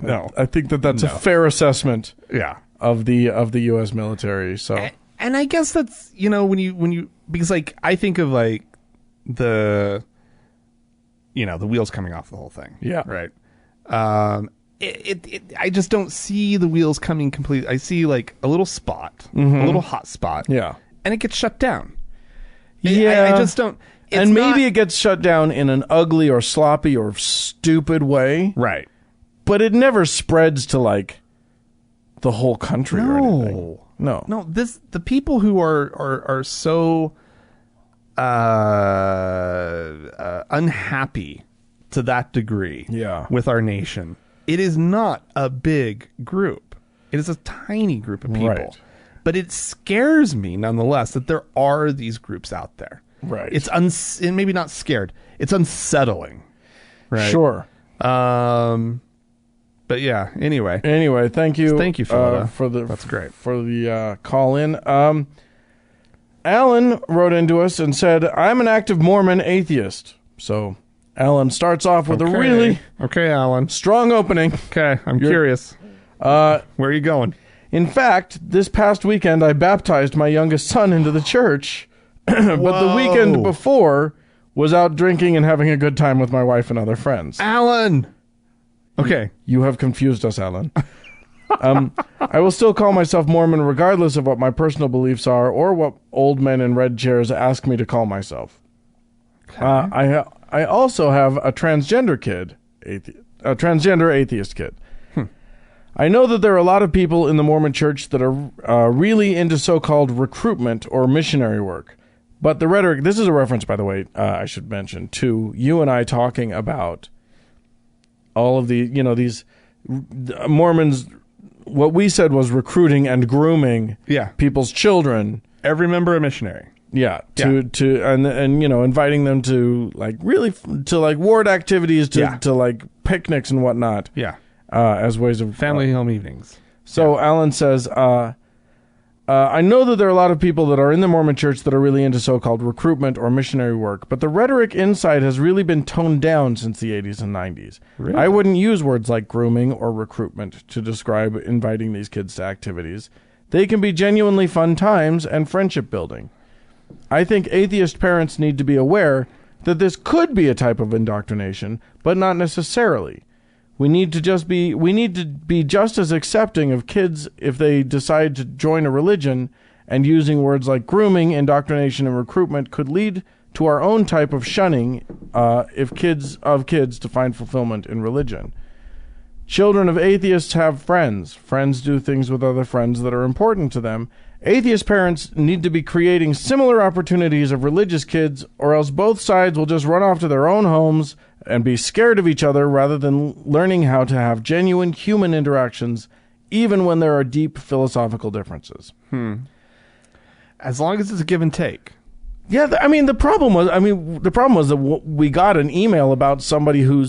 No. I think that's a fair assessment. Yeah. Of the U.S. military. So, and I guess that's, when you because like I think of like the wheels coming off the whole thing. Yeah. Right. I just don't see the wheels coming complete. I see like a little spot, a little hot spot. Yeah. And it gets shut down. Yeah. I just don't. And maybe it gets shut down in an ugly or sloppy or stupid way. Right. But it never spreads to like the whole country or anything. No. The people who are so unhappy to that degree with our nation. It is not a big group. It is a tiny group of people. Right. But it scares me nonetheless that there are these groups out there. Right. It's maybe not scared. It's unsettling. Right. Sure. But yeah, anyway, thank you. Thank you, Philippa. That's great. For the call in. Alan wrote into us and said, "I'm an active Mormon atheist." So Alan starts off with a really Alan, strong opening. Okay, I'm curious. Where are you going? In fact, this past weekend I baptized my youngest son into the church, but the weekend before was out drinking and having a good time with my wife and other friends. Alan. Okay. You have confused us, Alan. I will still call myself Mormon regardless of what my personal beliefs are or what old men in red chairs ask me to call myself. Okay. I also have a transgender atheist kid. I know that there are a lot of people in the Mormon church that are really into so-called recruitment or missionary work. But the rhetoric, this is a reference, by the way, I should mention, to you and I talking about all of the, these Mormons, what we said was recruiting and grooming people's children. Every member a missionary. Yeah, and inviting them to like ward activities, to like picnics and whatnot. Yeah. As ways of family home evenings. So Alan says, I know that there are a lot of people that are in the Mormon church that are really into so-called recruitment or missionary work, but the rhetoric inside has really been toned down since the 80s and 90s. Really? I wouldn't use words like grooming or recruitment to describe inviting these kids to activities. They can be genuinely fun times and friendship building. I think atheist parents need to be aware that this could be a type of indoctrination, but not necessarily. We need to be just as accepting of kids if they decide to join a religion, and using words like grooming, indoctrination, and recruitment could lead to our own type of shunning of kids to find fulfillment in religion. Children of atheists have friends. Friends do things with other friends that are important to them. Atheist parents need to be creating similar opportunities of religious kids, or else both sides will just run off to their own homes and be scared of each other rather than learning how to have genuine human interactions, even when there are deep philosophical differences. As long as it's a give and take. Yeah, the problem was that we got an email about somebody who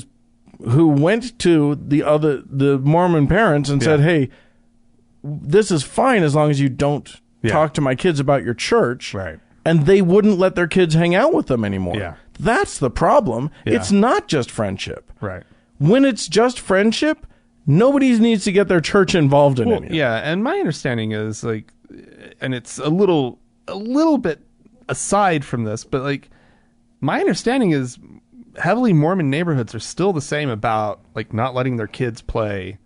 went to the Mormon parents and said, "Hey, this is fine as long as you don't talk to my kids about your church." Right. And they wouldn't let their kids hang out with them anymore. Yeah. That's the problem. Yeah. It's not just friendship. Right. When it's just friendship, nobody needs to get their church involved in it. Yeah, and my understanding is like, and it's a little bit aside from this, but like my understanding is heavily Mormon neighborhoods are still the same about like not letting their kids play.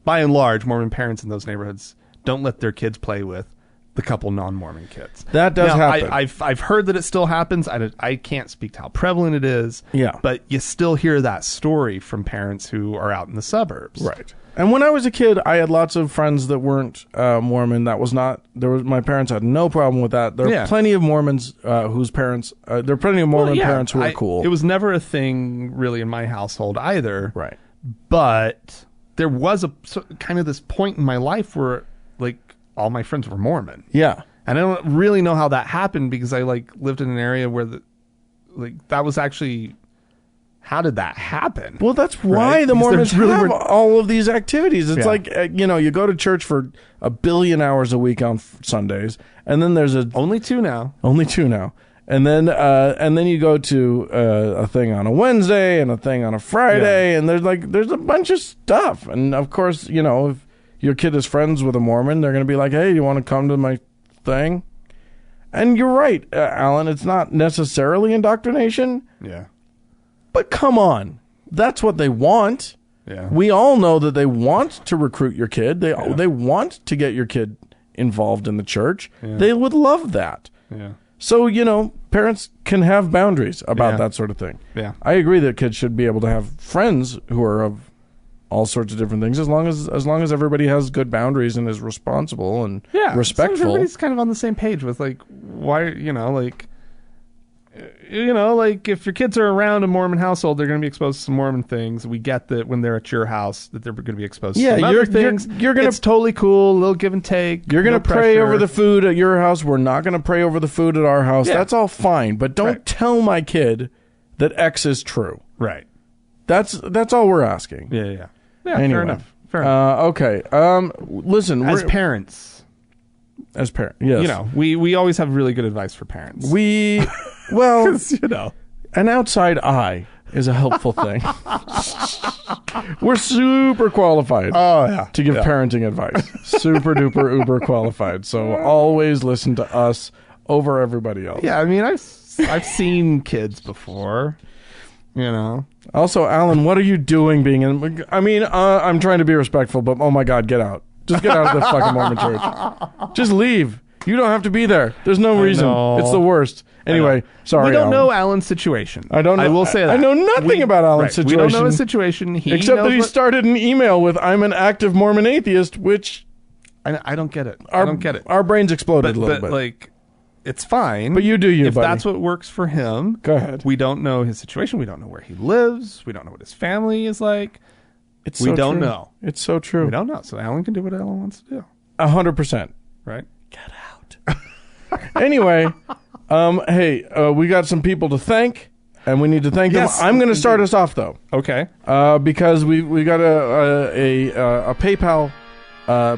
By and large, Mormon parents in those neighborhoods don't let their kids play with the couple non-Mormon kids. That does happen. I've heard that it still happens. I can't speak to how prevalent it is. Yeah. But you still hear that story from parents who are out in the suburbs. Right. And when I was a kid, I had lots of friends that weren't Mormon. My parents had no problem with that. There are plenty of Mormons whose parents, there are plenty of Mormon parents who are cool. It was never a thing really in my household either. Right. But there was kind of this point in my life where like all my friends were Mormon. Yeah. And I don't really know how that happened because I like lived in an area where that was actually, how did that happen? Well, that's why the Mormons have all of these activities. It's like, you go to church for 1 billion hours a week on Sundays, and then there's only two now. And then you go to a thing on a Wednesday and a thing on a Friday, and there's a bunch of stuff. And of course, if your kid is friends with a Mormon, they're going to be like, hey, you want to come to my thing? And you're right, Alan, it's not necessarily indoctrination. Yeah. But come on, that's what they want. Yeah. We all know that they want to recruit your kid. They want to get your kid involved in the church. Yeah. They would love that. Yeah. So, parents can have boundaries about that sort of thing. Yeah. I agree that kids should be able to have friends who are of all sorts of different things, as long as everybody has good boundaries and is responsible and respectful. So everybody's kind of on the same page with like why like if your kids are around a Mormon household, they're going to be exposed to some Mormon things. We get that when they're at your house that they're going to be exposed to some other things. It's totally cool, a little give and take. You're going to pray over the food at your house. We're not going to pray over the food at our house. Yeah. That's all fine, but don't tell my kid that X is true. Right. That's all we're asking. Yeah. Anyway. Fair enough. Okay. Listen, as parents, yes, we always have really good advice for parents. Well, an outside eye is a helpful thing. We're super qualified to give parenting advice. Super duper uber qualified. So always listen to us over everybody else. Yeah, I mean, I've seen kids before. Also, Alan, what are you doing being in... I'm trying to be respectful, but oh my God, get out. Just get out of the fucking Mormon church. Just leave. You don't have to be there. There's no reason. It's the worst. Anyway, sorry, we don't Alan. know Alan's situation. I don't know. I will say that. I know nothing about Alan's situation. We don't know his situation. Except that he started an email with, I'm an active Mormon atheist, which... I don't get it. I don't get it. Our brains exploded a little bit. Like... It's fine. But you do you, if buddy. That's what works for him. Go ahead. We don't know his situation. We don't know where he lives. We don't know what his family is like. We don't know. It's so true. We don't know. So Alan can do what Alan wants to do. 100%. Right? Get out. Anyway, hey, we got some people to thank, and we need to thank them. I'm going to start us off, though. Okay. Because we got a PayPal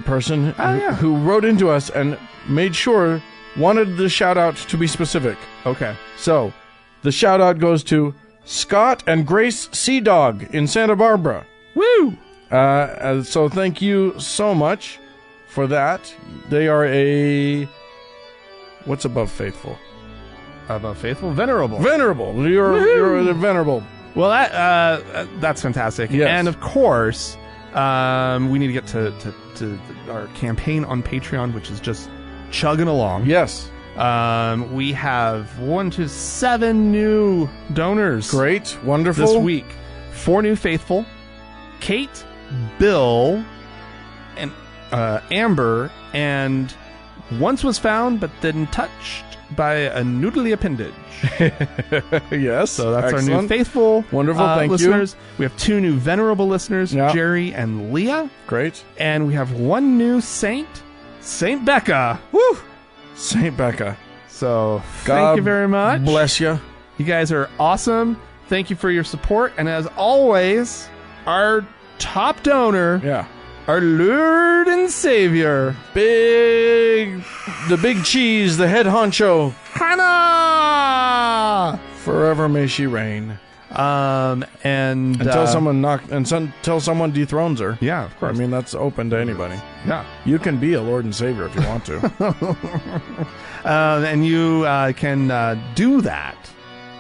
person who wrote into us and made sure... wanted the shout-out to be specific. Okay. So, the shout-out goes to Scott and Grace Sea Dog in Santa Barbara. Woo! So thank you so much for that. They are what's above faithful? Above faithful? Venerable. Venerable. You're venerable. Well, that's fantastic. Yes. And of course, we need to get to our campaign on Patreon, which is just chugging along. Yes. We have 7 new donors. Great. Wonderful. This week. 4 new faithful. Kate, Bill, and Amber, and once was found but then touched by a noodly appendage. Yes. So that's excellent. our new faithful. Wonderful. Thank listeners. you. We have 2 new venerable listeners, Jerry and Leah. Great. And we have 1 new saint, Saint Becca. Woo! Saint Becca. So God thank you very much. Bless you. You guys are awesome. Thank you for your support. And as always, our top donor, our Lord and Savior, the big cheese, the head honcho, Hannah. Forever may she reign. And until someone dethrones her. Yeah, of course. I mean, that's open to anybody. Yeah, you can be a Lord and Savior if you want to. And you can do that.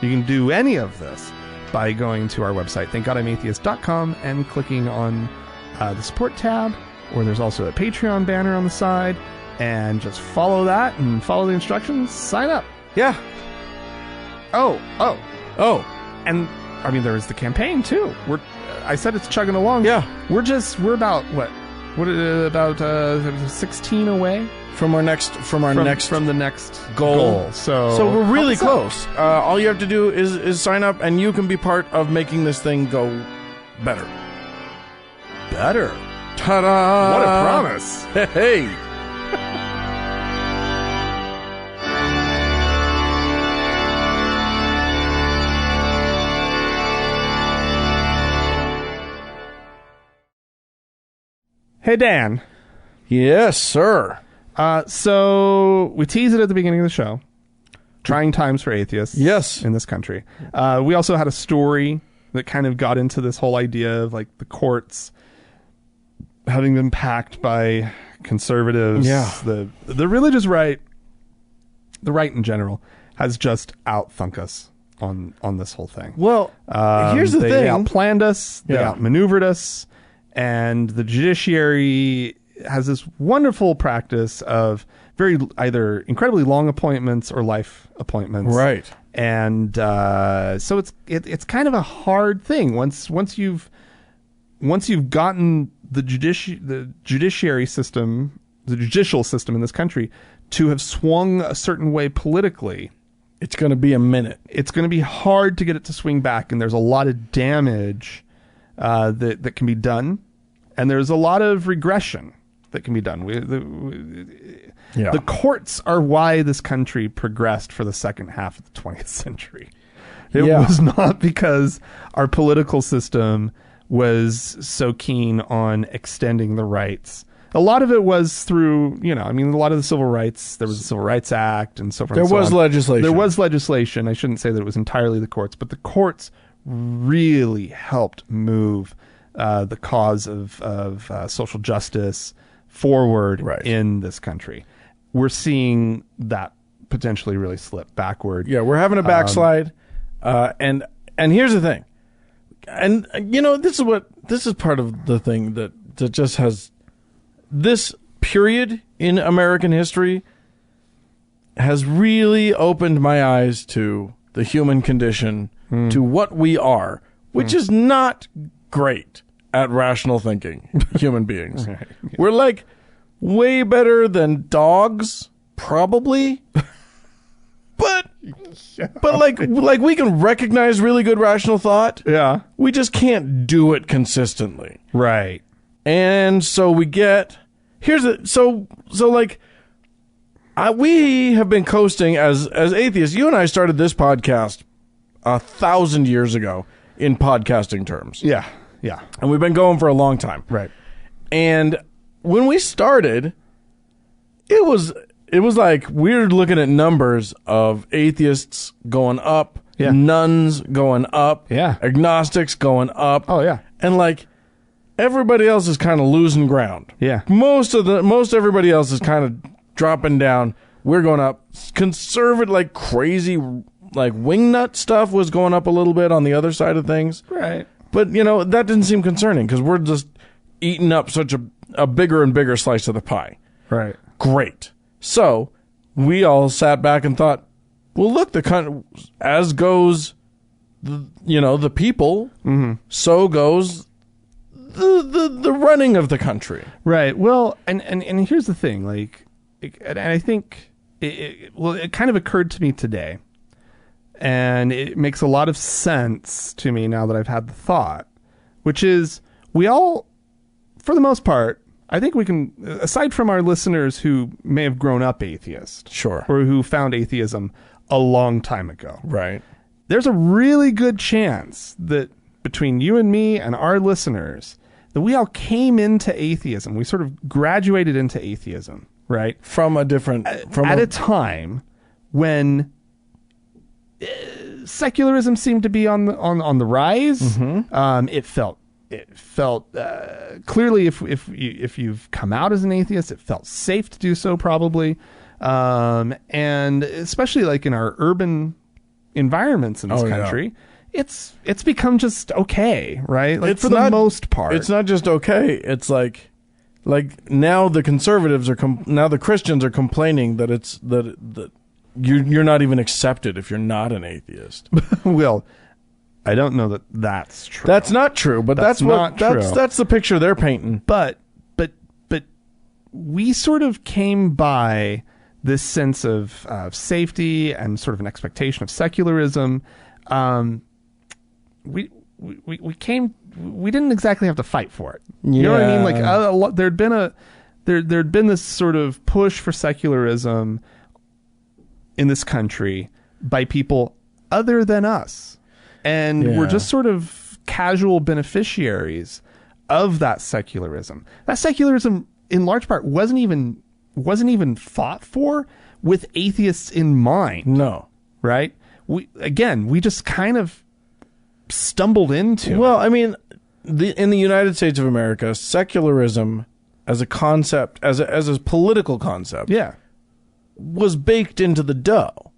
You can do any of this by going to our website, thankgodimatheist.com, and clicking on the support tab, or there's also a Patreon banner on the side, and just follow that and follow the instructions. Sign up. Yeah. Oh. Oh. And I mean, there was the campaign too. I said it's chugging along. Yeah. We're about what? About 16 away from the next goal. So we're really close. All you have to do is sign up, and you can be part of making this thing go better. Better. Ta-da! What a promise. Hey. Hey, Dan. Yes, sir. So we teased it at the beginning of the show. Trying times for atheists. Yes. In this country. We also had a story that kind of got into this whole idea of like the courts having been packed by conservatives. Yeah. The religious right, the right in general, has just outthunk us on this whole thing. Well, here's the thing. They outplanned us. They Yeah. outmaneuvered us. And the judiciary has this wonderful practice of either incredibly long appointments or life appointments. Right. And so it's kind of a hard thing once you've gotten the judiciary system, the judicial system in this country to have swung a certain way politically. It's going to be a minute. It's going to be hard to get it to swing back, and there's a lot of damage that can be done, and there's a lot of regression that can be done. The courts are why this country progressed for the second half of the 20th century. It was not because our political system was so keen on extending the rights. A lot of it was through, a lot of the civil rights. There was the Civil Rights Act and so forth. There was legislation. There was legislation. I shouldn't say that it was entirely the courts, but the courts really helped move the cause of social justice forward in this country. We're seeing that potentially really slip backward. Yeah, we're having a backslide. And here's the thing. And this is part of the thing that just has this period in American history has really opened my eyes to the human condition, to what we are, which is not great at rational thinking human beings. Right. Yeah. We're like way better than dogs, probably. But like we can recognize really good rational thought. Yeah. We just can't do it consistently. Right. And so we get we have been coasting as atheists. You and I started this podcast 1,000 years ago in podcasting terms. Yeah. Yeah. And we've been going for a long time. Right. And when we started, it was like we're looking at numbers of atheists going up, nuns going up, agnostics going up. Oh yeah. And like everybody else is kind of losing ground. Yeah. Most everybody else is kind of dropping down. We're going up. Conservative, like crazy, like wingnut stuff was going up a little bit on the other side of things. Right. But that didn't seem concerning because we're just eating up such a bigger and bigger slice of the pie. Right. Great. So we all sat back and thought, well, look, as goes, the people, so goes the running of the country. Right. Well, and here's the thing, and I think it kind of occurred to me today, and it makes a lot of sense to me now that I've had the thought, which is we all, for the most part, I think we can, aside from our listeners who may have grown up atheist. Sure. Or who found atheism a long time ago. Right. There's a really good chance that between you and me and our listeners, that we all came into atheism. We sort of graduated into atheism, right? At a time when secularism seemed to be on the rise. Mm-hmm. It felt clearly if you've come out as an atheist, it felt safe to do so probably, and especially like in our urban environments in this country, it's become just okay, right? Like for the most part, it's not just okay. It's like now the conservatives now the Christians are complaining that that you're not even accepted if you're not an atheist. Well, I don't know that that's true. That's not true, but that's the picture they're painting. But we sort of came by this sense of safety and sort of an expectation of secularism. We didn't exactly have to fight for it. You know what I mean? Like there'd been this sort of push for secularism in this country by people other than us, and we're just sort of casual beneficiaries of that secularism. That secularism, in large part, wasn't even fought for with atheists in mind. No, right? We just kind of stumbled into. Well, I mean, in the United States of America, secularism as a concept, as a political concept, was baked into the dough.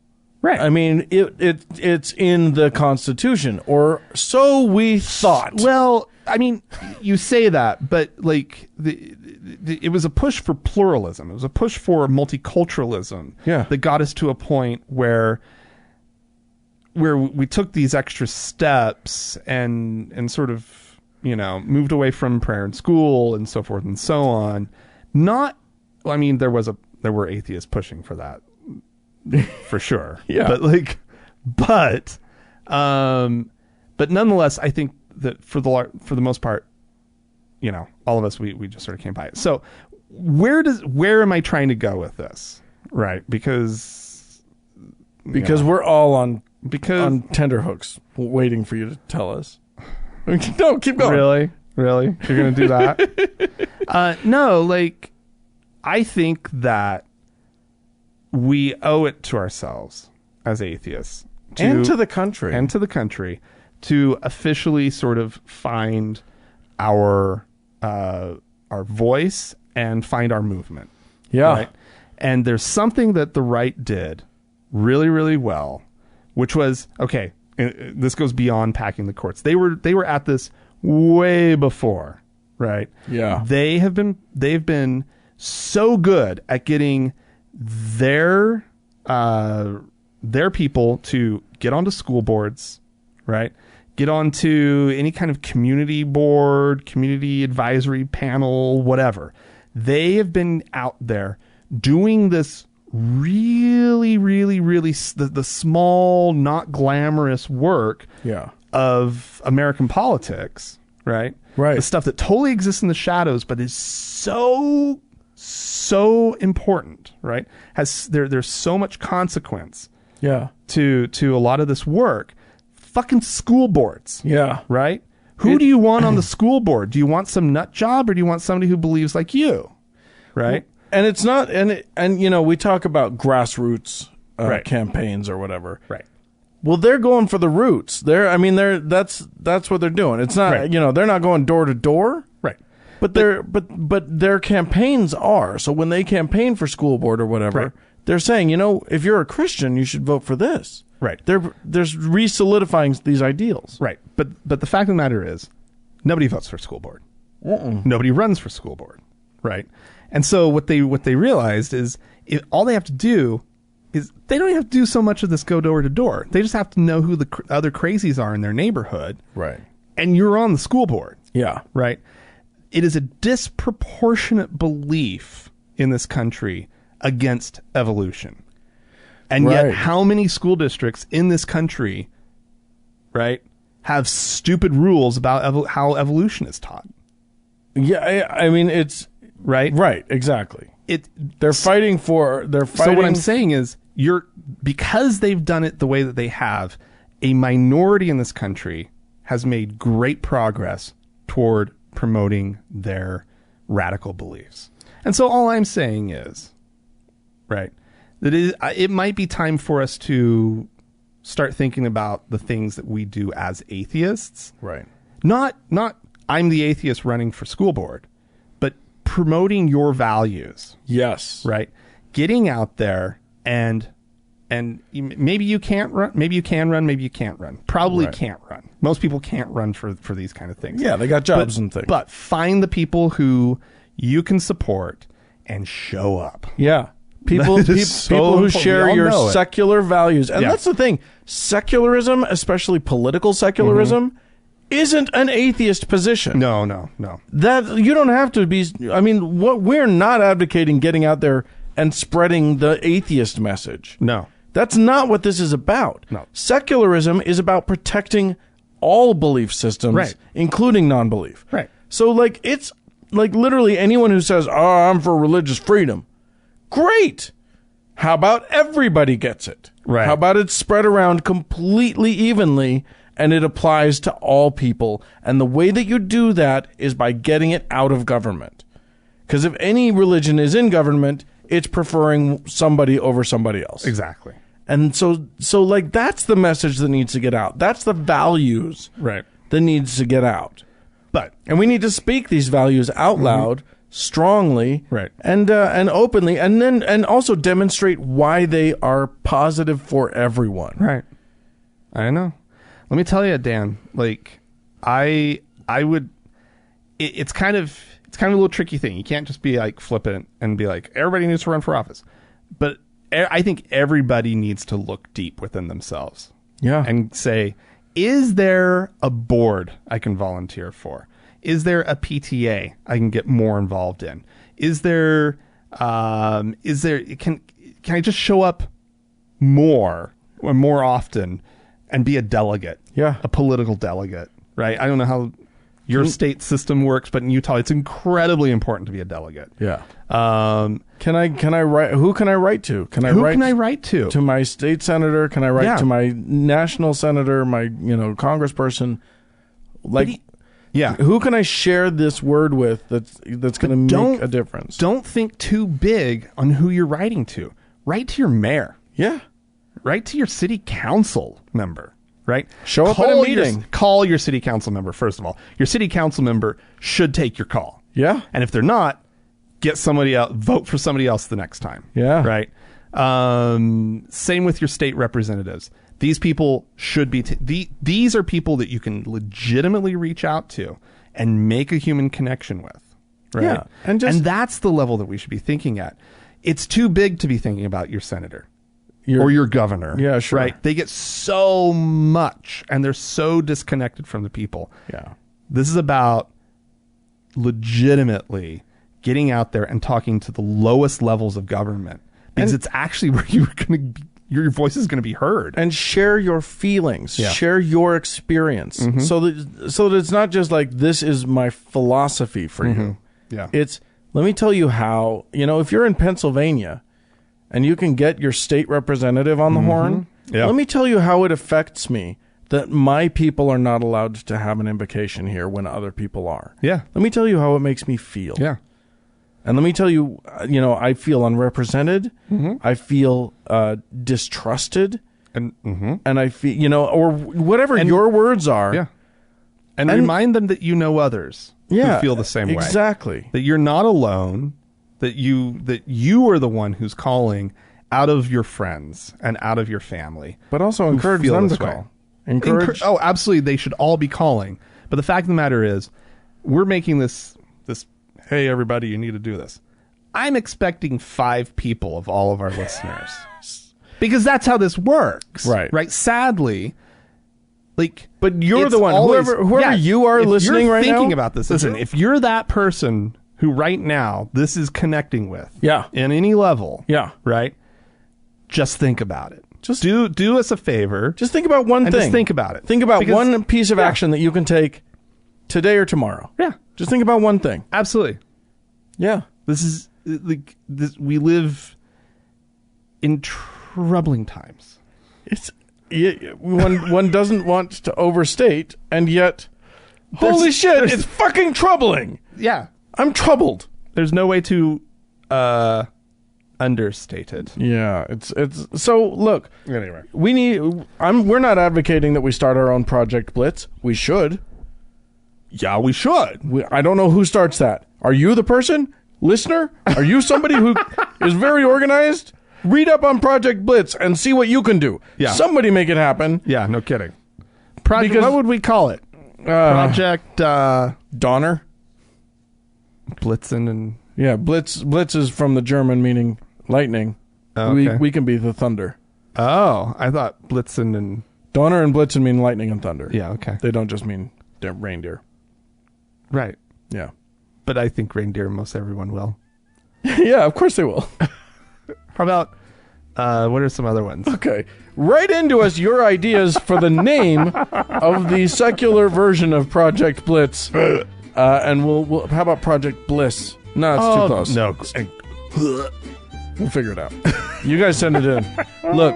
Right. I mean, it's in the Constitution, or so we thought. Well, I mean, you say that, but like it was a push for pluralism. It was a push for multiculturalism. That got us to a point where we took these extra steps and sort of, moved away from prayer in school and so forth and so on. I mean, there were atheists pushing for that, for sure. But nonetheless, I think that for the most part, all of us, we just sort of came by it. So where am I trying to go with this? Right. Because we're all on tenterhooks waiting for you to tell us. No, keep going. Really? You're going to do that? No, like, I think that we owe it to ourselves as atheists. And to the country. To officially sort of find our voice and find our movement. Yeah. Right? And there's something that the right did really, really well, which was, okay, this goes beyond packing the courts. They were at this way before, right? Yeah. They've been so good at getting their people to get onto school boards, right? Get onto any kind of community board, community advisory panel, whatever. They have been out there doing this really, really, really the small, not glamorous work of American politics, right? Right. The stuff that totally exists in the shadows, but is so important, right? There's so much consequence to a lot of this work. Fucking school boards. Yeah. Right? Who do you want on the school board? Do you want some nut job, or do you want somebody who believes like you? Right? And it's not, and we talk about grassroots campaigns or whatever. Right. Well, they're going for the roots. That's what they're doing. It's not, they're not going door to door. Right. But their campaigns are. So when they campaign for school board or whatever, they're saying, if you're a Christian, you should vote for this. Right. They're re-solidifying these ideals. Right. But the fact of the matter is, nobody votes for school board. Nobody runs for school board. Right. And so what they realized is all they have to do is they don't have to do so much of this go door to door. They just have to know who the other crazies are in their neighborhood. Right. And you're on the school board. Yeah. Right. It is a disproportionate belief in this country against evolution. And yet how many school districts in this country, right, have stupid rules about how evolution is taught? Yeah, I mean, it's... Right, exactly. They're fighting. So what I'm saying is, because they've done it the way that they have, a minority in this country has made great progress toward promoting their radical beliefs. And so all I'm saying is, right, that it might be time for us to start thinking about the things that we do as atheists. Right. Not I'm the atheist running for school board, but promoting your values. Yes. Right. Getting out there and maybe you can't run, maybe you can run, maybe you can't run. Probably can't run. Most people can't run for these kind of things. Yeah, they got jobs and things. But find the people who you can support and show up. Yeah. People who share your secular values. And that's the thing. Secularism, especially political secularism, isn't an atheist position. No. That you don't have to be. I mean, we're not advocating getting out there and spreading the atheist message. No. That's not what this is about. No. Secularism is about protecting all belief systems, including non-belief. Right. So, it's like literally anyone who says, I'm for religious freedom. Great. How about everybody gets it? Right. How about it's spread around completely evenly and it applies to all people? And the way that you do that is by getting it out of government. Because if any religion is in government, it's preferring somebody over somebody else. Exactly. And so that's the message that needs to get out. That's the values that needs to get out. And we need to speak these values out loud, strongly, and openly, and also demonstrate why they are positive for everyone. Right. I know. Let me tell you, Dan. I would. It's kind of a little tricky thing. You can't just be flippant and be like, everybody needs to run for office. But I think everybody needs to look deep within themselves. Yeah. And say, is there a board I can volunteer for? Is there a PTA I can get more involved in? Is there can I just show up more often and be a delegate? Yeah. A political delegate, right? I don't know how your state system works, but in Utah, it's incredibly important to be a delegate. Yeah. Can I write? Who can I write to? Can I write to? To my state senator? Can I write to my national senator? My congressperson? Who can I share this word with? That's going to make a difference. Don't think too big on who you're writing to. Write to your mayor. Yeah. Write to your city council member. Right? Show up at a meeting. Call your city council member, first of all. Your city council member should take your call. Yeah. And if they're not, get somebody else, vote for somebody else the next time. Yeah. Right? Same with your state representatives. These people should be, these are people that you can legitimately reach out to and make a human connection with. Right? Yeah. And that's the level that we should be thinking at. It's too big to be thinking about your senator. Or your governor. Yeah, sure. Right? They get so much, and they're so disconnected from the people. Yeah. This is about legitimately getting out there and talking to the lowest levels of government. Because it's actually where your voice is going to be heard. And share your feelings. Yeah. Share your experience. Mm-hmm. So that it's not just like, this is my philosophy for you. Yeah. It's, let me tell you how, if you're in Pennsylvania, and you can get your state representative on the horn, let me tell you how it affects me that my people are not allowed to have an invocation here when other people are. Yeah. Let me tell you how it makes me feel. Yeah. And let me tell you, I feel unrepresented. I feel distrusted. And I feel, or whatever your words are. Yeah. And remind them that you know others who feel the same way. Exactly. That you're not alone. That you are the one who's calling out of your friends and out of your family. But also encourage them to call. Oh, absolutely. They should all be calling. But the fact of the matter is, we're making this, hey, everybody, you need to do this. I'm expecting 5 people of all of our listeners. Because that's how this works. Right? Sadly, but you're the one. Whoever you are listening right now. You're thinking about this. Listen, if you're that person who right now this is connecting with, in any level, right? Just think about it. Just do us a favor. Just think about one thing. Just think about it. Think about one piece of action that you can take today or tomorrow. Yeah. Just think about one thing. Absolutely. Yeah. This is we live in troubling times. One doesn't want to overstate, and yet, holy shit, it's fucking troubling. Yeah. I'm troubled. There's no way to understate it. Yeah, it's so look. Anyway, we're not advocating that we start our own Project Blitz. We should. Yeah, we should. I don't know who starts that. Are you the person? Listener? Are you somebody who is very organized? Read up on Project Blitz and see what you can do. Yeah. Somebody make it happen. Yeah, no kidding. What would we call it? Project Donner? Blitzen and... Yeah, Blitz is from the German meaning Lightning. Oh, okay. We can be the thunder. Oh, I thought Blitzen and... Donner and Blitzen mean lightning and thunder. Yeah, okay. They don't just mean reindeer. Right. Yeah. But I think reindeer, most everyone will. Yeah, of course they will. How about, what are some other ones? Okay. Write into us your ideas for the name of the secular version of Project Blitz. And we'll how about Project Bliss? No, it's too close. No. We'll figure it out. You guys send it in. Look,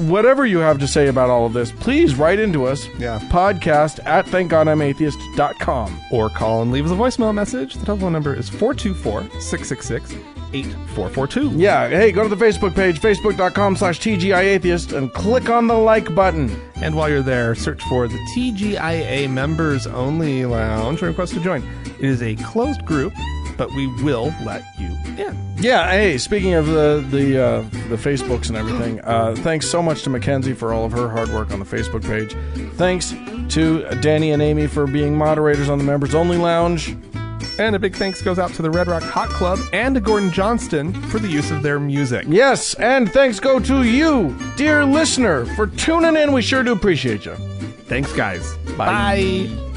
whatever you have to say about all of this, please write into us. Yeah. Podcast at thankgodimatheist.com. Or call and leave us a voicemail message. The telephone number is 424-666-8442. Yeah. Hey, go to the Facebook page, facebook.com/TGIAtheist, and click on the like button. And while you're there, search for the TGIA Members Only Lounge and request to join. It is a closed group, but we will let you in. Yeah, hey, speaking of the Facebooks and everything, thanks so much to Mackenzie for all of her hard work on the Facebook page. Thanks to Danny and Amy for being moderators on the Members Only Lounge. And a big thanks goes out to the Red Rock Hot Club and to Gordon Johnston for the use of their music. Yes, and thanks go to you, dear listener, for tuning in. We sure do appreciate you. Thanks, guys. Bye. Bye.